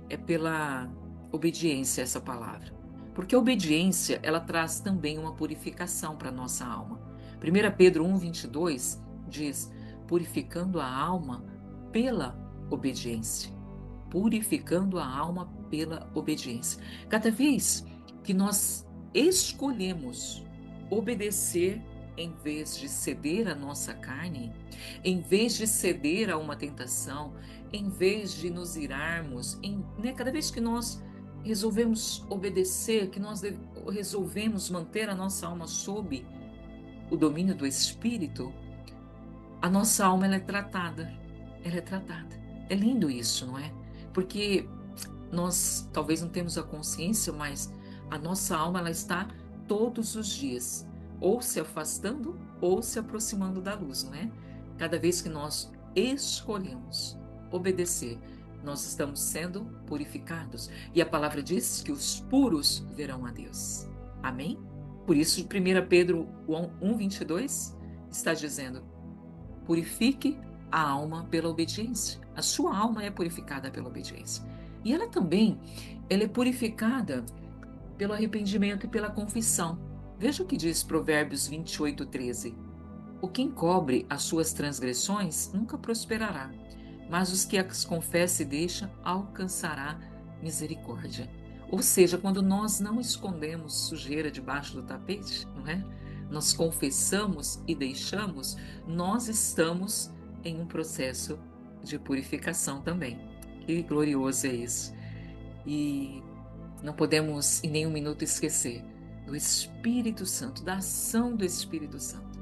é pela obediência a essa palavra. Porque a obediência, ela traz também uma purificação para a nossa alma. 1 Pedro 1,22 diz, purificando a alma pela obediência. Purificando a alma pela obediência. Cada vez que nós escolhemos obedecer em vez de ceder à nossa carne, em vez de ceder a uma tentação, em vez de nos irarmos, cada vez que nós resolvemos obedecer, que nós resolvemos manter a nossa alma sob o domínio do Espírito, a nossa alma ela é tratada. Ela é tratada. É lindo isso, não é? Porque nós talvez não temos a consciência, mas a nossa alma ela está todos os dias ou se afastando ou se aproximando da luz, não é? Cada vez que nós escolhemos obedecer, nós estamos sendo purificados. E a palavra diz que os puros verão a Deus. Amém? Por isso, 1 Pedro 1,22 está dizendo, purifique a alma pela obediência. A sua alma é purificada pela obediência. E ela também, ela é purificada pelo arrependimento e pela confissão. Veja o que diz Provérbios 28:13. O que encobre as suas transgressões nunca prosperará, mas os que as confessa e deixa alcançará misericórdia. Ou seja, quando nós não escondemos sujeira debaixo do tapete, não é? Nós confessamos e deixamos, nós estamos em um processo de purificação também. Que glorioso é isso. E não podemos em nenhum minuto esquecer do Espírito Santo, da ação do Espírito Santo.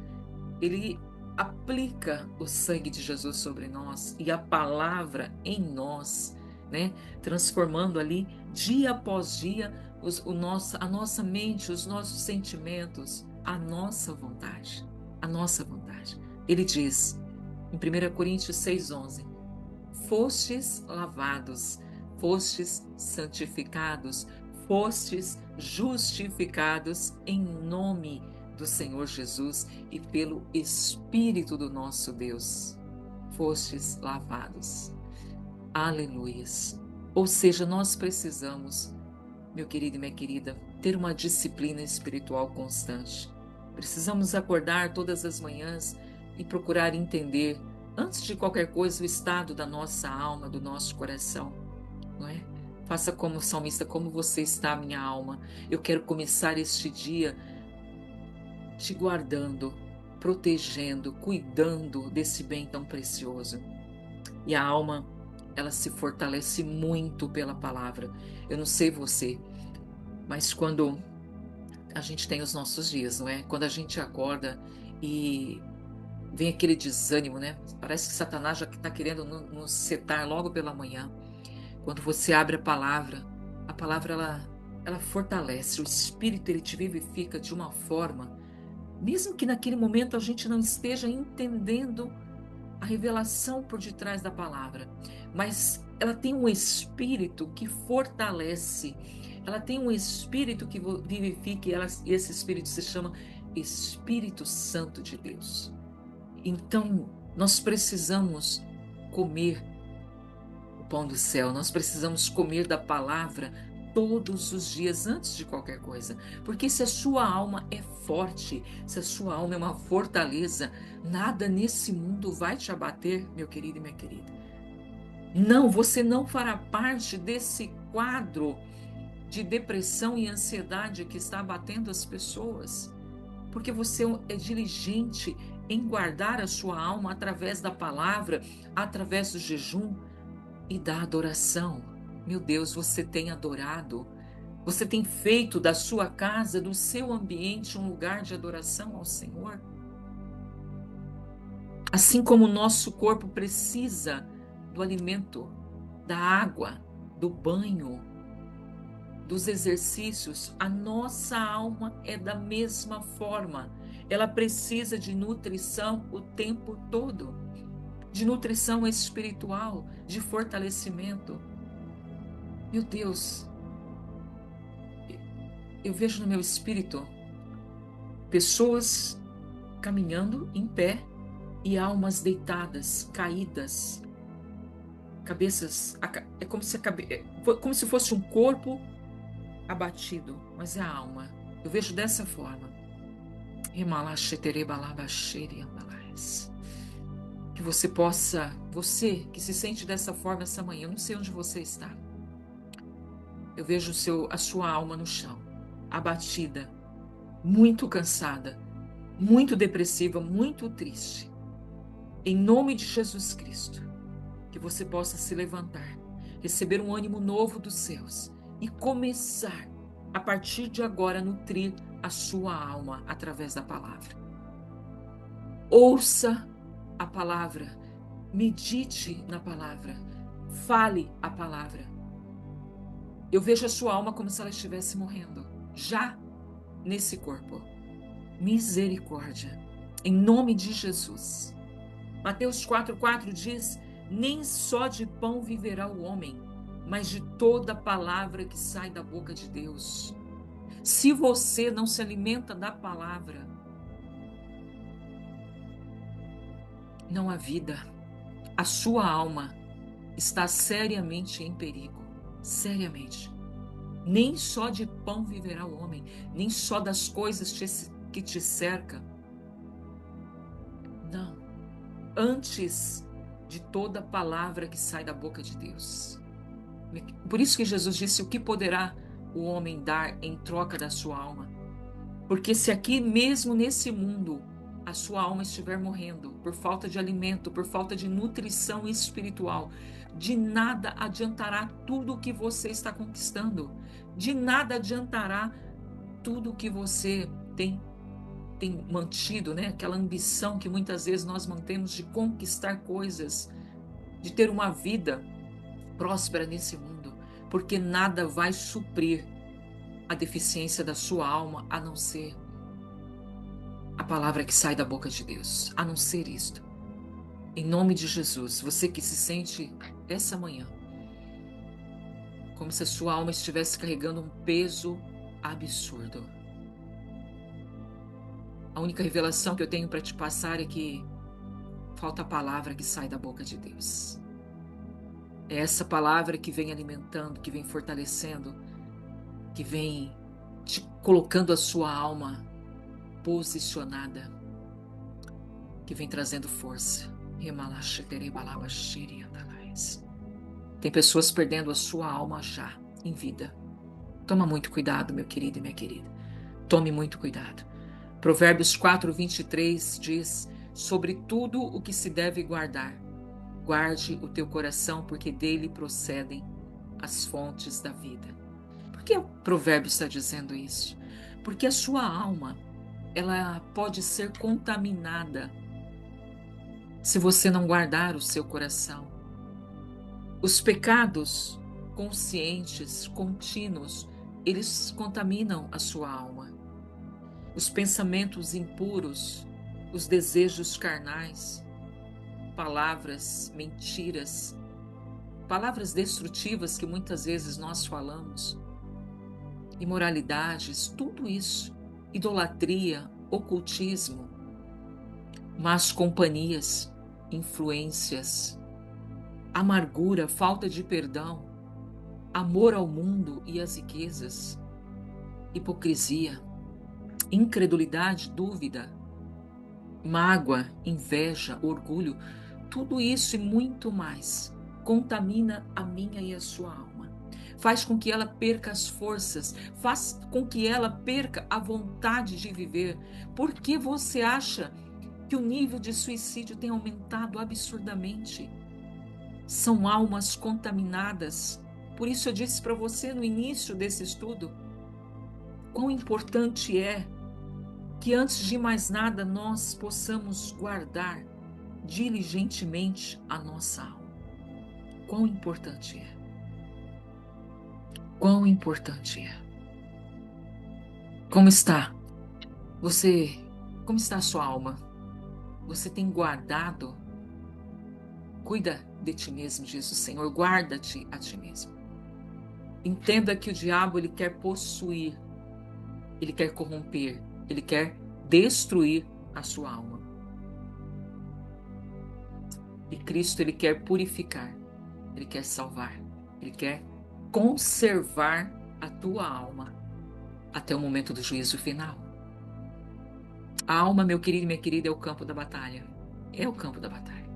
Ele aplica o sangue de Jesus sobre nós e a palavra em nós, né? Transformando ali dia após dia a nossa mente, os nossos sentimentos, a nossa vontade, a nossa vontade. Ele diz em 1 Coríntios 6:11, fostes lavados, fostes santificados, fostes justificados em nome do Senhor Jesus e pelo Espírito do nosso Deus. Fostes lavados. Aleluias. Ou seja, nós precisamos, meu querido e minha querida, ter uma disciplina espiritual constante. Precisamos acordar todas as manhãs e procurar entender, antes de qualquer coisa, o estado da nossa alma, do nosso coração, não é? Faça como o salmista, como você está, minha alma. Eu quero começar este dia te guardando, protegendo, cuidando desse bem tão precioso. E a alma, ela se fortalece muito pela palavra. Eu não sei você, mas quando a gente tem os nossos dias, não é? Quando a gente acorda e vem aquele desânimo, né? Parece que Satanás já está querendo nos setar logo pela manhã. Quando você abre a palavra ela fortalece, o Espírito ele te vivifica de uma forma, mesmo que naquele momento a gente não esteja entendendo a revelação por detrás da palavra, mas ela tem um Espírito que fortalece, ela tem um Espírito que vivifica, e esse Espírito se chama Espírito Santo de Deus. Então, nós precisamos comer o pão do céu, nós precisamos comer da palavra todos os dias antes de qualquer coisa, porque se a sua alma é forte, se a sua alma é uma fortaleza, nada nesse mundo vai te abater, meu querido e minha querida. Não, você não fará parte desse quadro de depressão e ansiedade que está abatendo as pessoas, porque você é diligente em guardar a sua alma através da palavra, através do jejum e da adoração. Meu Deus, você tem adorado, você tem feito da sua casa, do seu ambiente, um lugar de adoração ao Senhor? Assim como o nosso corpo precisa do alimento, da água, do banho, dos exercícios, a nossa alma é da mesma forma. Ela precisa de nutrição o tempo todo, de nutrição espiritual, de fortalecimento. Meu Deus, eu vejo no meu espírito pessoas caminhando em pé e almas deitadas, caídas É como se fosse um corpo abatido, mas é a alma. Eu vejo dessa forma. Que você possa, você que se sente dessa forma essa manhã, eu não sei onde você está. Eu vejo a sua alma no chão, abatida, muito cansada, muito depressiva, muito triste. Em nome de Jesus Cristo, que você possa se levantar, receber um ânimo novo dos céus e começar, a partir de agora, a nutrir a sua alma através da palavra. Ouça a palavra, medite na palavra, fale a palavra. Eu vejo a sua alma como se ela estivesse morrendo, já nesse corpo. Misericórdia, em nome de Jesus. Mateus 4,4 diz: nem só de pão viverá o homem, mas de toda palavra que sai da boca de Deus. Se você não se alimenta da palavra, não há vida. A sua alma está seriamente em perigo. Seriamente. Nem só de pão viverá o homem, nem só das coisas que te cercam. Não. Antes de toda palavra que sai da boca de Deus. Por isso que Jesus disse: o que poderá o homem dar em troca da sua alma? Porque se aqui mesmo nesse mundo a sua alma estiver morrendo por falta de alimento, por falta de nutrição espiritual, de nada adiantará tudo o que você está conquistando. De nada adiantará tudo o que você tem mantido, né? Aquela ambição que muitas vezes nós mantemos de conquistar coisas, de ter uma vida próspera nesse mundo, porque nada vai suprir a deficiência da sua alma, a não ser a palavra que sai da boca de Deus, a não ser isto. Em nome de Jesus, você que se sente essa manhã como se a sua alma estivesse carregando um peso absurdo. A única revelação que eu tenho para te passar é que falta a palavra que sai da boca de Deus. É essa palavra que vem alimentando, que vem fortalecendo, que vem te colocando a sua alma posicionada, que vem trazendo força. Tem pessoas perdendo a sua alma já em vida. Toma muito cuidado, meu querido e minha querida. Tome muito cuidado. Provérbios 4:23 diz: sobre tudo o que se deve guardar, guarde o teu coração, porque dele procedem as fontes da vida. Por que o provérbio está dizendo isso? Porque a sua alma, ela pode ser contaminada se você não guardar o seu coração. Os pecados conscientes, contínuos, eles contaminam a sua alma. Os pensamentos impuros, os desejos carnais, palavras, mentiras, palavras destrutivas que muitas vezes nós falamos, imoralidades, tudo isso, idolatria, ocultismo, más companhias, influências, amargura, falta de perdão, amor ao mundo e às riquezas, hipocrisia, incredulidade, dúvida, mágoa, inveja, orgulho, tudo isso e muito mais contamina a minha e a sua alma. Faz com que ela perca as forças, faz com que ela perca a vontade de viver. Por que você acha que o nível de suicídio tem aumentado absurdamente? São almas contaminadas. Por isso eu disse para você no início desse estudo, quão importante é que antes de mais nada nós possamos guardar diligentemente a nossa alma. Quão importante é. Quão importante é. Como está? Como está a sua alma? Você tem guardado? Cuida de ti mesmo, diz o Senhor, guarda-te a ti mesmo. Entenda que o diabo, ele quer possuir, ele quer corromper, ele quer destruir a sua alma. E Cristo, ele quer purificar. Ele quer salvar. Ele quer conservar a tua alma até o momento do juízo final. A alma, meu querido e minha querida, é o campo da batalha. É o campo da batalha.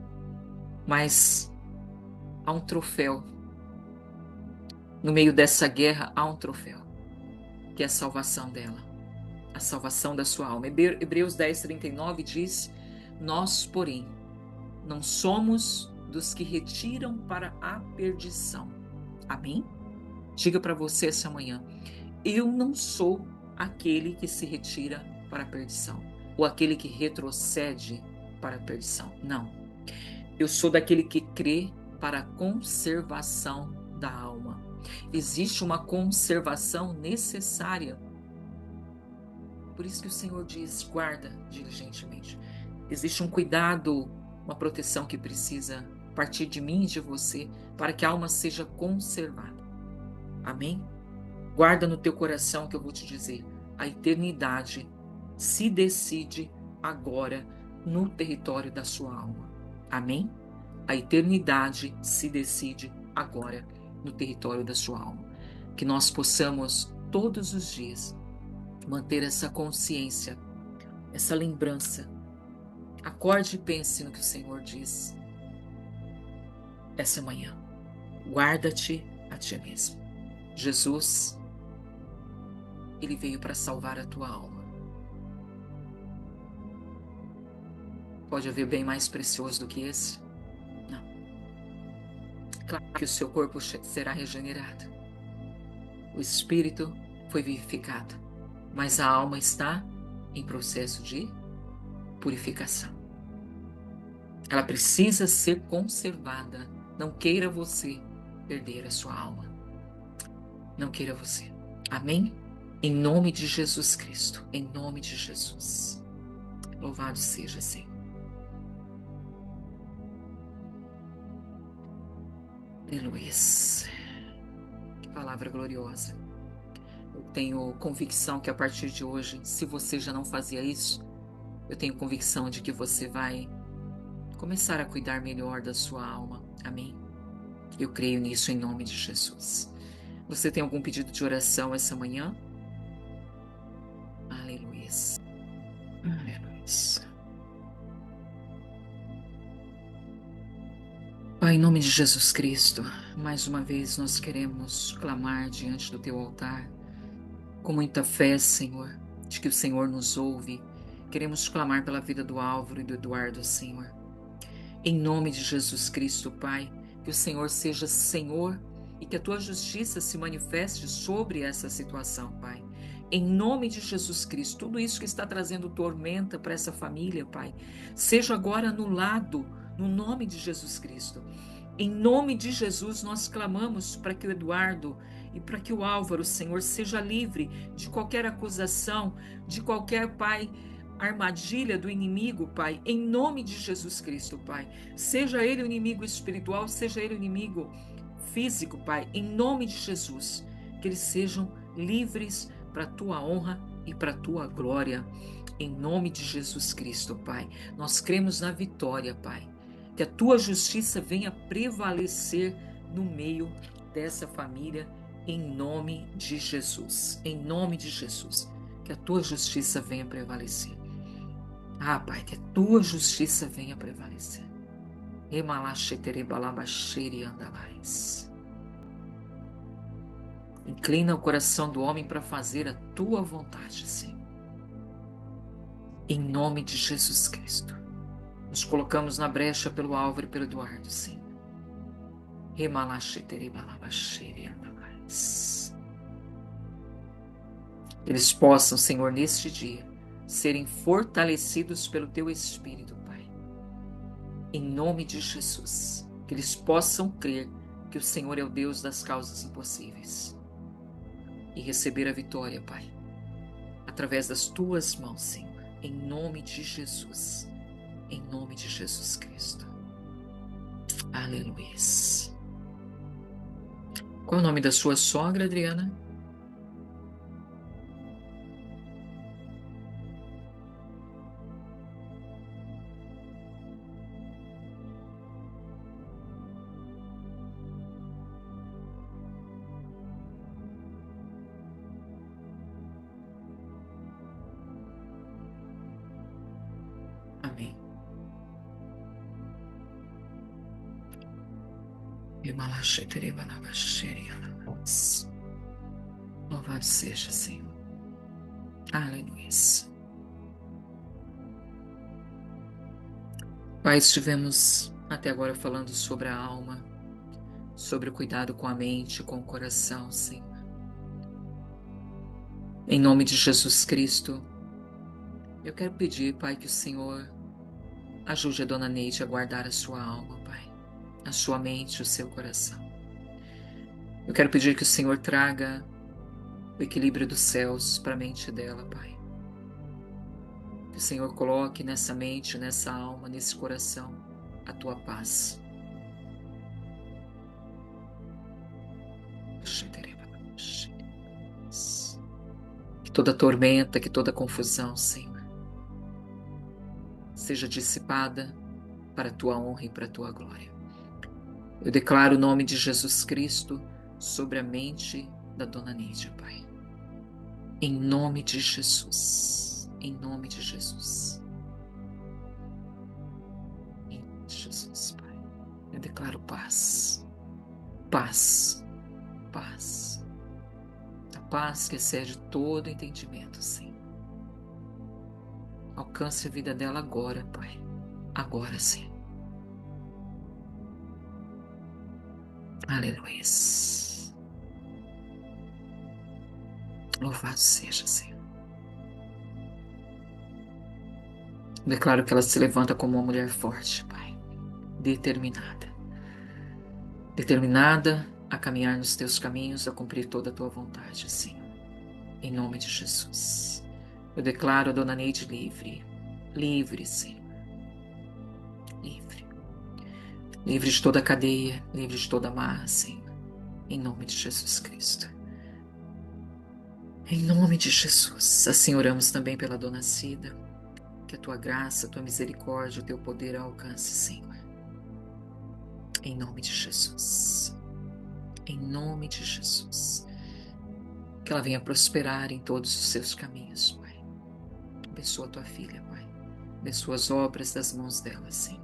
Mas há um troféu. No meio dessa guerra, há um troféu, que é a salvação dela. A salvação da sua alma. Hebreus 10:39 diz: Nós, porém, não somos dos que retiram para a perdição. Amém? Diga para você essa manhã: eu não sou aquele que se retira para a perdição, ou aquele que retrocede para a perdição. Não. Eu sou daquele que crê para a conservação da alma. Existe uma conservação necessária. Por isso que o Senhor diz: guarda diligentemente. Existe um cuidado, uma proteção que precisa partir de mim e de você para que a alma seja conservada. Amém? Guarda no teu coração que eu vou te dizer. A eternidade se decide agora no território da sua alma. Amém? A eternidade se decide agora no território da sua alma. Que nós possamos todos os dias manter essa consciência, essa lembrança. Acorde e pense no que o Senhor diz essa manhã. Guarda-te a ti mesmo. Jesus, ele veio para salvar a tua alma. Pode haver bem mais precioso do que esse? Não. Claro que o seu corpo será regenerado. O espírito foi vivificado, mas a alma está em processo de purificação. Ela precisa ser conservada. Não queira você perder a sua alma. Não queira você. Amém? Em nome de Jesus Cristo. Em nome de Jesus. Louvado seja, Senhor. Aleluia. Que palavra gloriosa. Eu tenho convicção que a partir de hoje, se você já não fazia isso, eu tenho convicção de que você vai começar a cuidar melhor da sua alma. Amém? Eu creio nisso em nome de Jesus. Você tem algum pedido de oração essa manhã? Aleluia. Aleluia. Pai, em nome de Jesus Cristo, mais uma vez nós queremos clamar diante do teu altar, com muita fé, Senhor, de que o Senhor nos ouve. Queremos clamar pela vida do Álvaro e do Eduardo, Senhor. Em nome de Jesus Cristo, Pai, que o Senhor seja Senhor e que a tua justiça se manifeste sobre essa situação, Pai. Em nome de Jesus Cristo, tudo isso que está trazendo tormenta para essa família, Pai, seja agora anulado no nome de Jesus Cristo. Em nome de Jesus, nós clamamos para que o Eduardo e para que o Álvaro, Senhor, seja livre de qualquer acusação, de qualquer, Pai, armadilha do inimigo, Pai, em nome de Jesus Cristo, Pai. Seja ele o inimigo espiritual, seja ele o inimigo físico, Pai, em nome de Jesus. Que eles sejam livres para a tua honra e para a tua glória. Em nome de Jesus Cristo, Pai. Nós cremos na vitória, Pai. Que a tua justiça venha prevalecer no meio dessa família, em nome de Jesus. Em nome de Jesus. Que a tua justiça venha prevalecer. Ah, Pai, que a tua justiça venha prevalecer. Inclina o coração do homem para fazer a tua vontade, Senhor. Em nome de Jesus Cristo. Nos colocamos na brecha pelo Álvaro e pelo Eduardo, Senhor. Eles possam, Senhor, neste dia, serem fortalecidos pelo teu Espírito, Pai. Em nome de Jesus. Que eles possam crer que o Senhor é o Deus das causas impossíveis. E receber a vitória, Pai. Através das tuas mãos, Senhor. Em nome de Jesus. Em nome de Jesus Cristo. Aleluia. Qual é o nome da sua sogra, Adriana? Louvado seja, Senhor. Aleluia. Pai, estivemos até agora falando sobre a alma, sobre o cuidado com a mente, com o coração, Senhor. Em nome de Jesus Cristo, eu quero pedir, Pai, que o Senhor ajude a Dona Neide a guardar a sua alma, Pai, a sua mente, o seu coração. Eu quero pedir que o Senhor traga o equilíbrio dos céus para a mente dela, Pai. Que o Senhor coloque nessa mente, nessa alma, nesse coração, a tua paz. Que toda tormenta, que toda confusão, Senhor, seja dissipada para a tua honra e para a tua glória. Eu declaro o nome de Jesus Cristo sobre a mente da Dona Neide, Pai. Em nome de Jesus. Em nome de Jesus. Em nome de Jesus, Pai. Eu declaro paz. Paz. Paz. A paz que excede todo entendimento, Senhor. Alcance a vida dela agora, Pai. Agora, sim. Aleluia. Louvado seja, Senhor. Declaro que ela se levanta como uma mulher forte, Pai. Determinada. Determinada a caminhar nos teus caminhos, a cumprir toda a tua vontade, Senhor. Em nome de Jesus. Eu declaro a Dona Neide livre. Livre, Senhor. Livre. Livre de toda cadeia, livre de toda amarra, Senhor. Em nome de Jesus Cristo. Em nome de Jesus. Assim oramos também pela Dona Cida. Que a tua graça, a tua misericórdia, o teu poder a alcance, Senhor. Em nome de Jesus. Em nome de Jesus. Que ela venha prosperar em todos os seus caminhos, Pai. Abençoa a tua filha, Pai. Abençoa as obras das mãos dela, Senhor.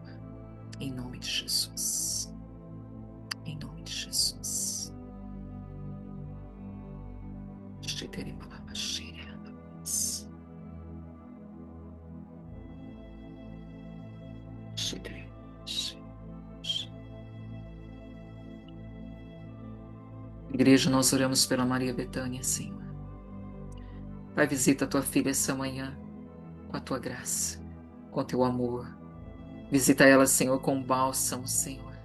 Em nome de Jesus. Em nome de Jesus. Igreja, nós oramos pela Maria Bethânia, Senhor. Pai, visita a tua filha essa manhã com a tua graça, com o teu amor. Visita ela, Senhor, com bálsamo, Senhor.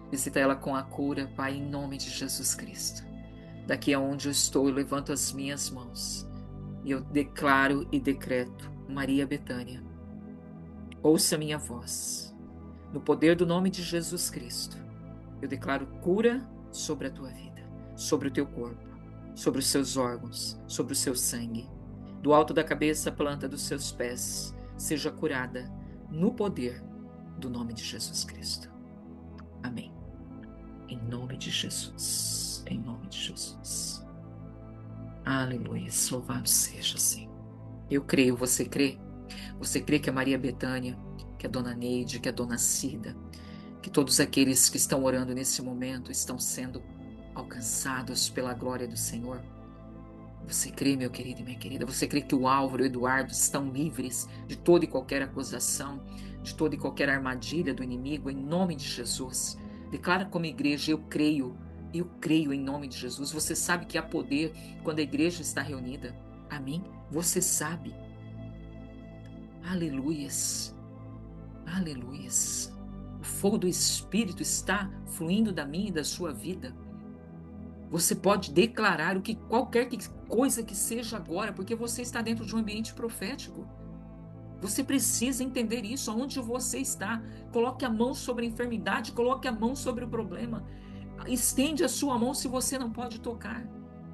Visita ela com a cura, Pai, em nome de Jesus Cristo. Daqui aonde eu estou, eu levanto as minhas mãos e eu declaro e decreto, Maria Bethânia, ouça a minha voz. No poder do nome de Jesus Cristo, eu declaro cura sobre a tua vida, sobre o teu corpo, sobre os seus órgãos, sobre o seu sangue. Do alto da cabeça à planta dos seus pés, seja curada no poder do nome de Jesus Cristo. Amém. Em nome de Jesus. Em nome de Jesus. Aleluia. Louvado seja, Senhor. Eu creio, você crê? Você crê que a Maria Bethânia, que a Dona Neide, que a Dona Cida, que todos aqueles que estão orando nesse momento estão sendo alcançados pela glória do Senhor? Você crê, meu querido e minha querida? Você crê que o Álvaro e o Eduardo estão livres de toda e qualquer acusação, de toda e qualquer armadilha do inimigo, em nome de Jesus? Declara como igreja, eu creio em nome de Jesus. Você sabe que há poder quando a igreja está reunida. Amém? Você sabe. Aleluias. Aleluias. O fogo do Espírito está fluindo da minha e da sua vida. Você pode declarar o que qualquer coisa que seja agora, porque você está dentro de um ambiente profético. Você precisa entender isso, aonde você está. Coloque a mão sobre a enfermidade, coloque a mão sobre o problema. Estende a sua mão se você não pode tocar.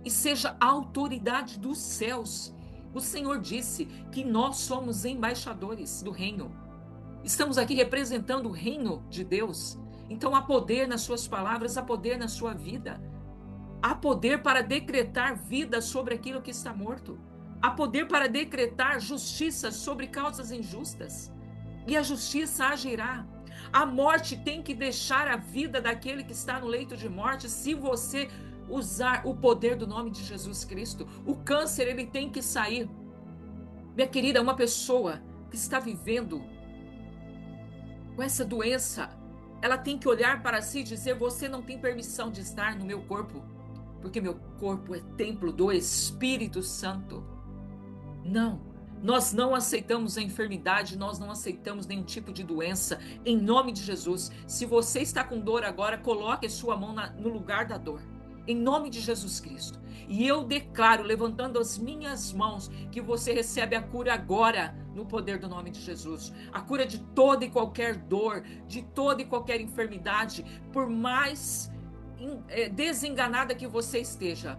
E seja a autoridade dos céus. O Senhor disse que nós somos embaixadores do reino. Estamos aqui representando o reino de Deus. Então há poder nas suas palavras, há poder na sua vida. Há poder para decretar vida sobre aquilo que está morto. Há poder para decretar justiça sobre causas injustas. E a justiça agirá. A morte tem que deixar a vida daquele que está no leito de morte se você usar o poder do nome de Jesus Cristo. O câncer, ele tem que sair. Minha querida, uma pessoa que está vivendo com essa doença, ela tem que olhar para si e dizer: você não tem permissão de estar no meu corpo, porque meu corpo é templo do Espírito Santo. Não, nós não aceitamos a enfermidade, nós não aceitamos nenhum tipo de doença, em nome de Jesus. Se você está com dor agora, coloque a sua mão no lugar da dor, em nome de Jesus Cristo. E eu declaro, levantando as minhas mãos, que você recebe a cura agora, no poder do nome de Jesus. A cura de toda e qualquer dor, de toda e qualquer enfermidade, por mais desenganada que você esteja.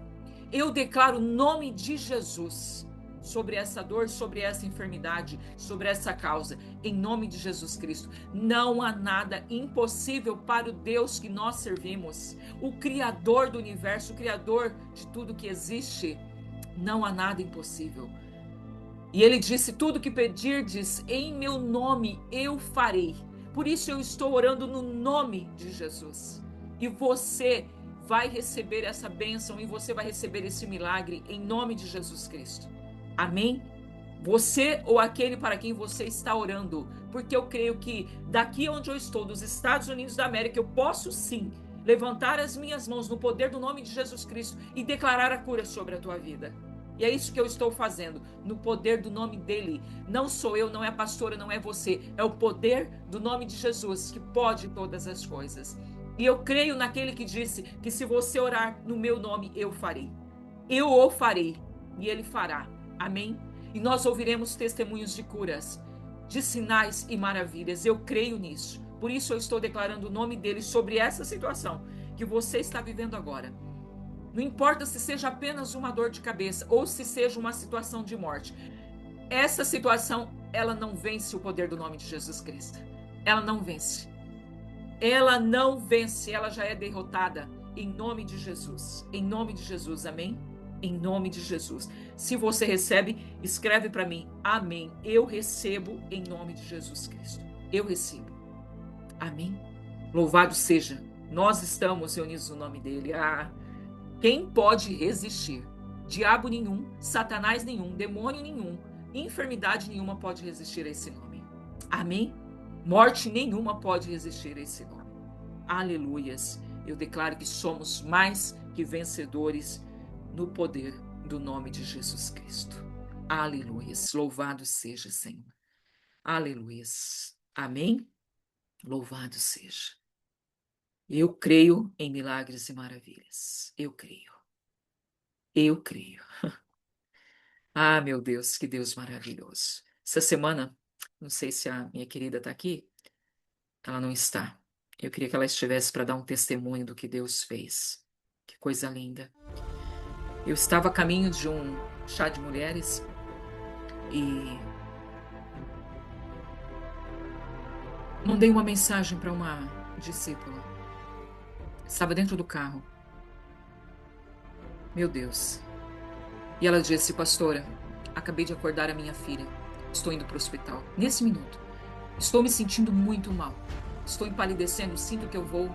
Eu declaro o nome de Jesus sobre essa dor, sobre essa enfermidade, sobre essa causa, em nome de Jesus Cristo. Não há nada impossível para o Deus que nós servimos, o Criador do universo, o Criador de tudo que existe. Não há nada impossível. E ele disse: tudo que pedirdes em meu nome eu farei. Por isso eu estou orando no nome de Jesus. E você vai receber essa bênção e você vai receber esse milagre em nome de Jesus Cristo. Amém? Você ou aquele para quem você está orando, porque eu creio que daqui onde eu estou, dos Estados Unidos da América, eu posso sim levantar as minhas mãos no poder do nome de Jesus Cristo e declarar a cura sobre a tua vida. E é isso que eu estou fazendo, no poder do nome dele. Não sou eu, não é a pastora, não é você, é o poder do nome de Jesus que pode todas as coisas. E eu creio naquele que disse que se você orar no meu nome, eu farei. Eu o farei e ele fará. Amém? E nós ouviremos testemunhos de curas, de sinais e maravilhas. Eu creio nisso. Por isso eu estou declarando o nome dele sobre essa situação que você está vivendo agora. Não importa se seja apenas uma dor de cabeça ou se seja uma situação de morte. Essa situação, ela não vence o poder do nome de Jesus Cristo. Ela não vence. Ela não vence, ela já é derrotada em nome de Jesus. Em nome de Jesus, amém? Em nome de Jesus. Se você recebe, escreve para mim: amém. Eu recebo em nome de Jesus Cristo. Eu recebo. Amém? Louvado seja. Nós estamos reunidos no nome dele. Quem pode resistir? Diabo nenhum, Satanás nenhum, demônio nenhum, enfermidade nenhuma pode resistir a esse nome. Amém? Morte nenhuma pode resistir a esse nome. Aleluias. Eu declaro que somos mais que vencedores no poder do nome de Jesus Cristo. Aleluias. Louvado seja, Senhor. Aleluias. Amém? Louvado seja. Eu creio em milagres e maravilhas. Eu creio. Eu creio. Ah, meu Deus, que Deus maravilhoso. Essa semana, não sei se a minha querida está aqui. Ela não está. Eu queria que ela estivesse para dar um testemunho do que Deus fez. Que coisa linda. Eu estava a caminho de um chá de mulheres e mandei uma mensagem para uma discípula. Estava dentro do carro. Meu Deus. E ela disse: pastora, acabei de acordar a minha filha. Estou indo para o hospital. Nesse minuto. Estou me sentindo muito mal. Estou empalidecendo, sinto que eu vou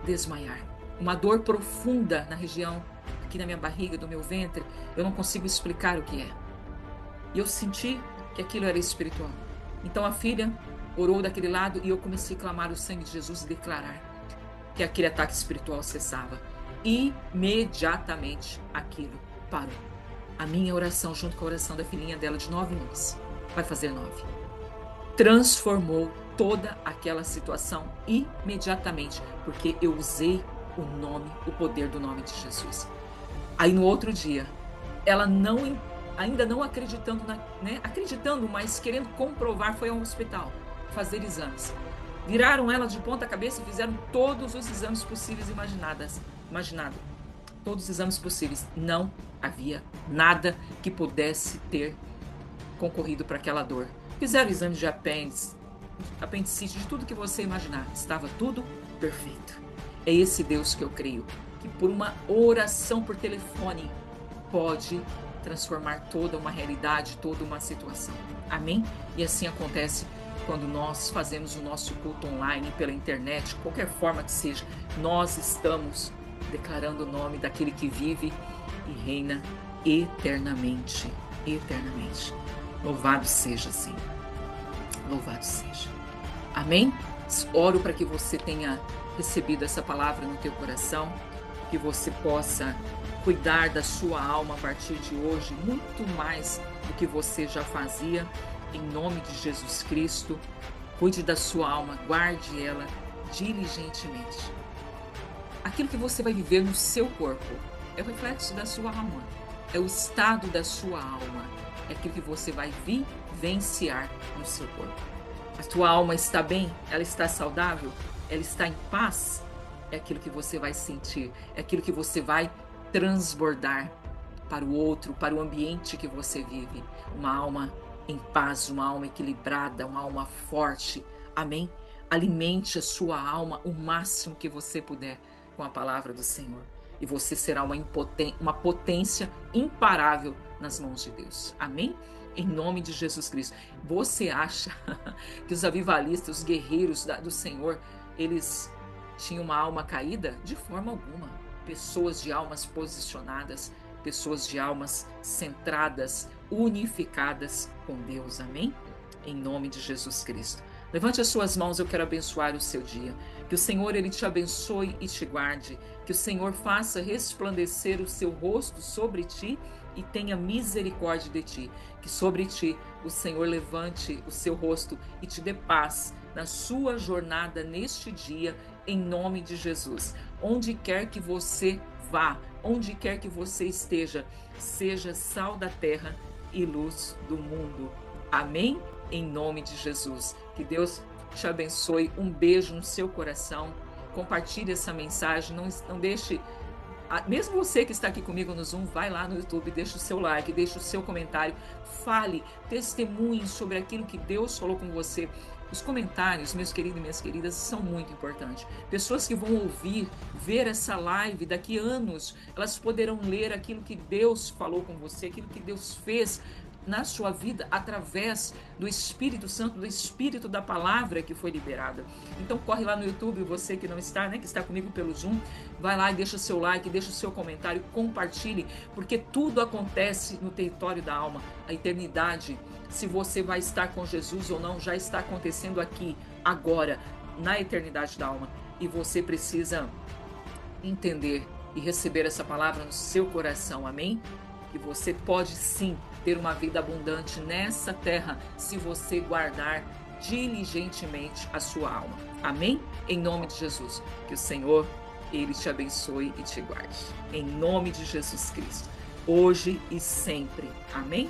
desmaiar. Uma dor profunda na região, aqui na minha barriga, do meu ventre. Eu não consigo explicar o que é. E eu senti que aquilo era espiritual. Então a filha orou daquele lado e eu comecei a clamar o sangue de Jesus e declarar que aquele ataque espiritual cessava. Imediatamente aquilo parou. A minha oração, junto com a oração da filhinha dela de 9 anos, vai fazer 9, transformou toda aquela situação imediatamente, porque eu usei o nome, o poder do nome de Jesus. Aí no outro dia, ela ainda não acreditando, acreditando, mas querendo comprovar, foi ao hospital fazer exames. Viraram ela de ponta cabeça e fizeram todos os exames possíveis e imaginados. Todos os exames possíveis. Não havia nada que pudesse ter concorrido para aquela dor. Fizeram exames de apendicite, de tudo que você imaginar. Estava tudo perfeito. É esse Deus que eu creio, que por uma oração por telefone pode transformar toda uma realidade, toda uma situação. Amém? E assim acontece quando nós fazemos o nosso culto online, pela internet, qualquer forma que seja, nós estamos declarando o nome daquele que vive e reina eternamente, eternamente. Louvado seja, Senhor. Louvado seja. Amém? Oro para que você tenha recebido essa palavra no teu coração, que você possa cuidar da sua alma a partir de hoje, muito mais do que você já fazia, em nome de Jesus Cristo. Cuide da sua alma, guarde ela diligentemente. Aquilo que você vai viver no seu corpo é o reflexo da sua alma, é o estado da sua alma, é aquilo que você vai vivenciar no seu corpo. A tua alma está bem? Ela está saudável? Ela está em paz? É aquilo que você vai sentir, é aquilo que você vai transbordar para o outro, para o ambiente que você vive. Uma alma em paz, uma alma equilibrada, uma alma forte. Amém? Alimente a sua alma o máximo que você puder com a palavra do Senhor. E você será uma potência imparável nas mãos de Deus. Amém? Em nome de Jesus Cristo. Você acha que os avivalistas, os guerreiros do Senhor, eles tinham uma alma caída? De forma alguma. Pessoas de almas posicionadas, pessoas de almas centradas, unificadas com Deus. Amém? Em nome de Jesus Cristo. Levante as suas mãos, eu quero abençoar o seu dia. Que o Senhor, Ele te abençoe e te guarde. Que o Senhor faça resplandecer o seu rosto sobre ti e tenha misericórdia de ti. Que sobre ti o Senhor levante o seu rosto e te dê paz na sua jornada neste dia, em nome de Jesus. Onde quer que você vá, onde quer que você esteja, seja sal da terra e luz do mundo. Amém? Em nome de Jesus. Que Deus te abençoe. Um beijo no seu coração. Compartilhe essa mensagem. Não deixe... Mesmo você que está aqui comigo no Zoom, vai lá no YouTube, deixa o seu like, deixa o seu comentário. Fale, testemunhe sobre aquilo que Deus falou com você. Os comentários, meus queridos e minhas queridas, são muito importantes. Pessoas que vão ouvir, ver essa live daqui a anos, elas poderão ler aquilo que Deus falou com você, aquilo que Deus fez na sua vida através do Espírito Santo, do Espírito da palavra que foi liberada. Então corre lá no YouTube, você que não está, que está comigo pelo Zoom, vai lá e deixa seu like, deixa o seu comentário, compartilhe, porque tudo acontece no território da alma. A eternidade, se você vai estar com Jesus ou não, já está acontecendo aqui, agora, na eternidade da alma. E você precisa entender e receber essa palavra no seu coração, amém? Que você pode sim ter uma vida abundante nessa terra se você guardar diligentemente a sua alma. Amém? Em nome de Jesus. Que o Senhor, Ele te abençoe e te guarde. Em nome de Jesus Cristo. Hoje e sempre. Amém?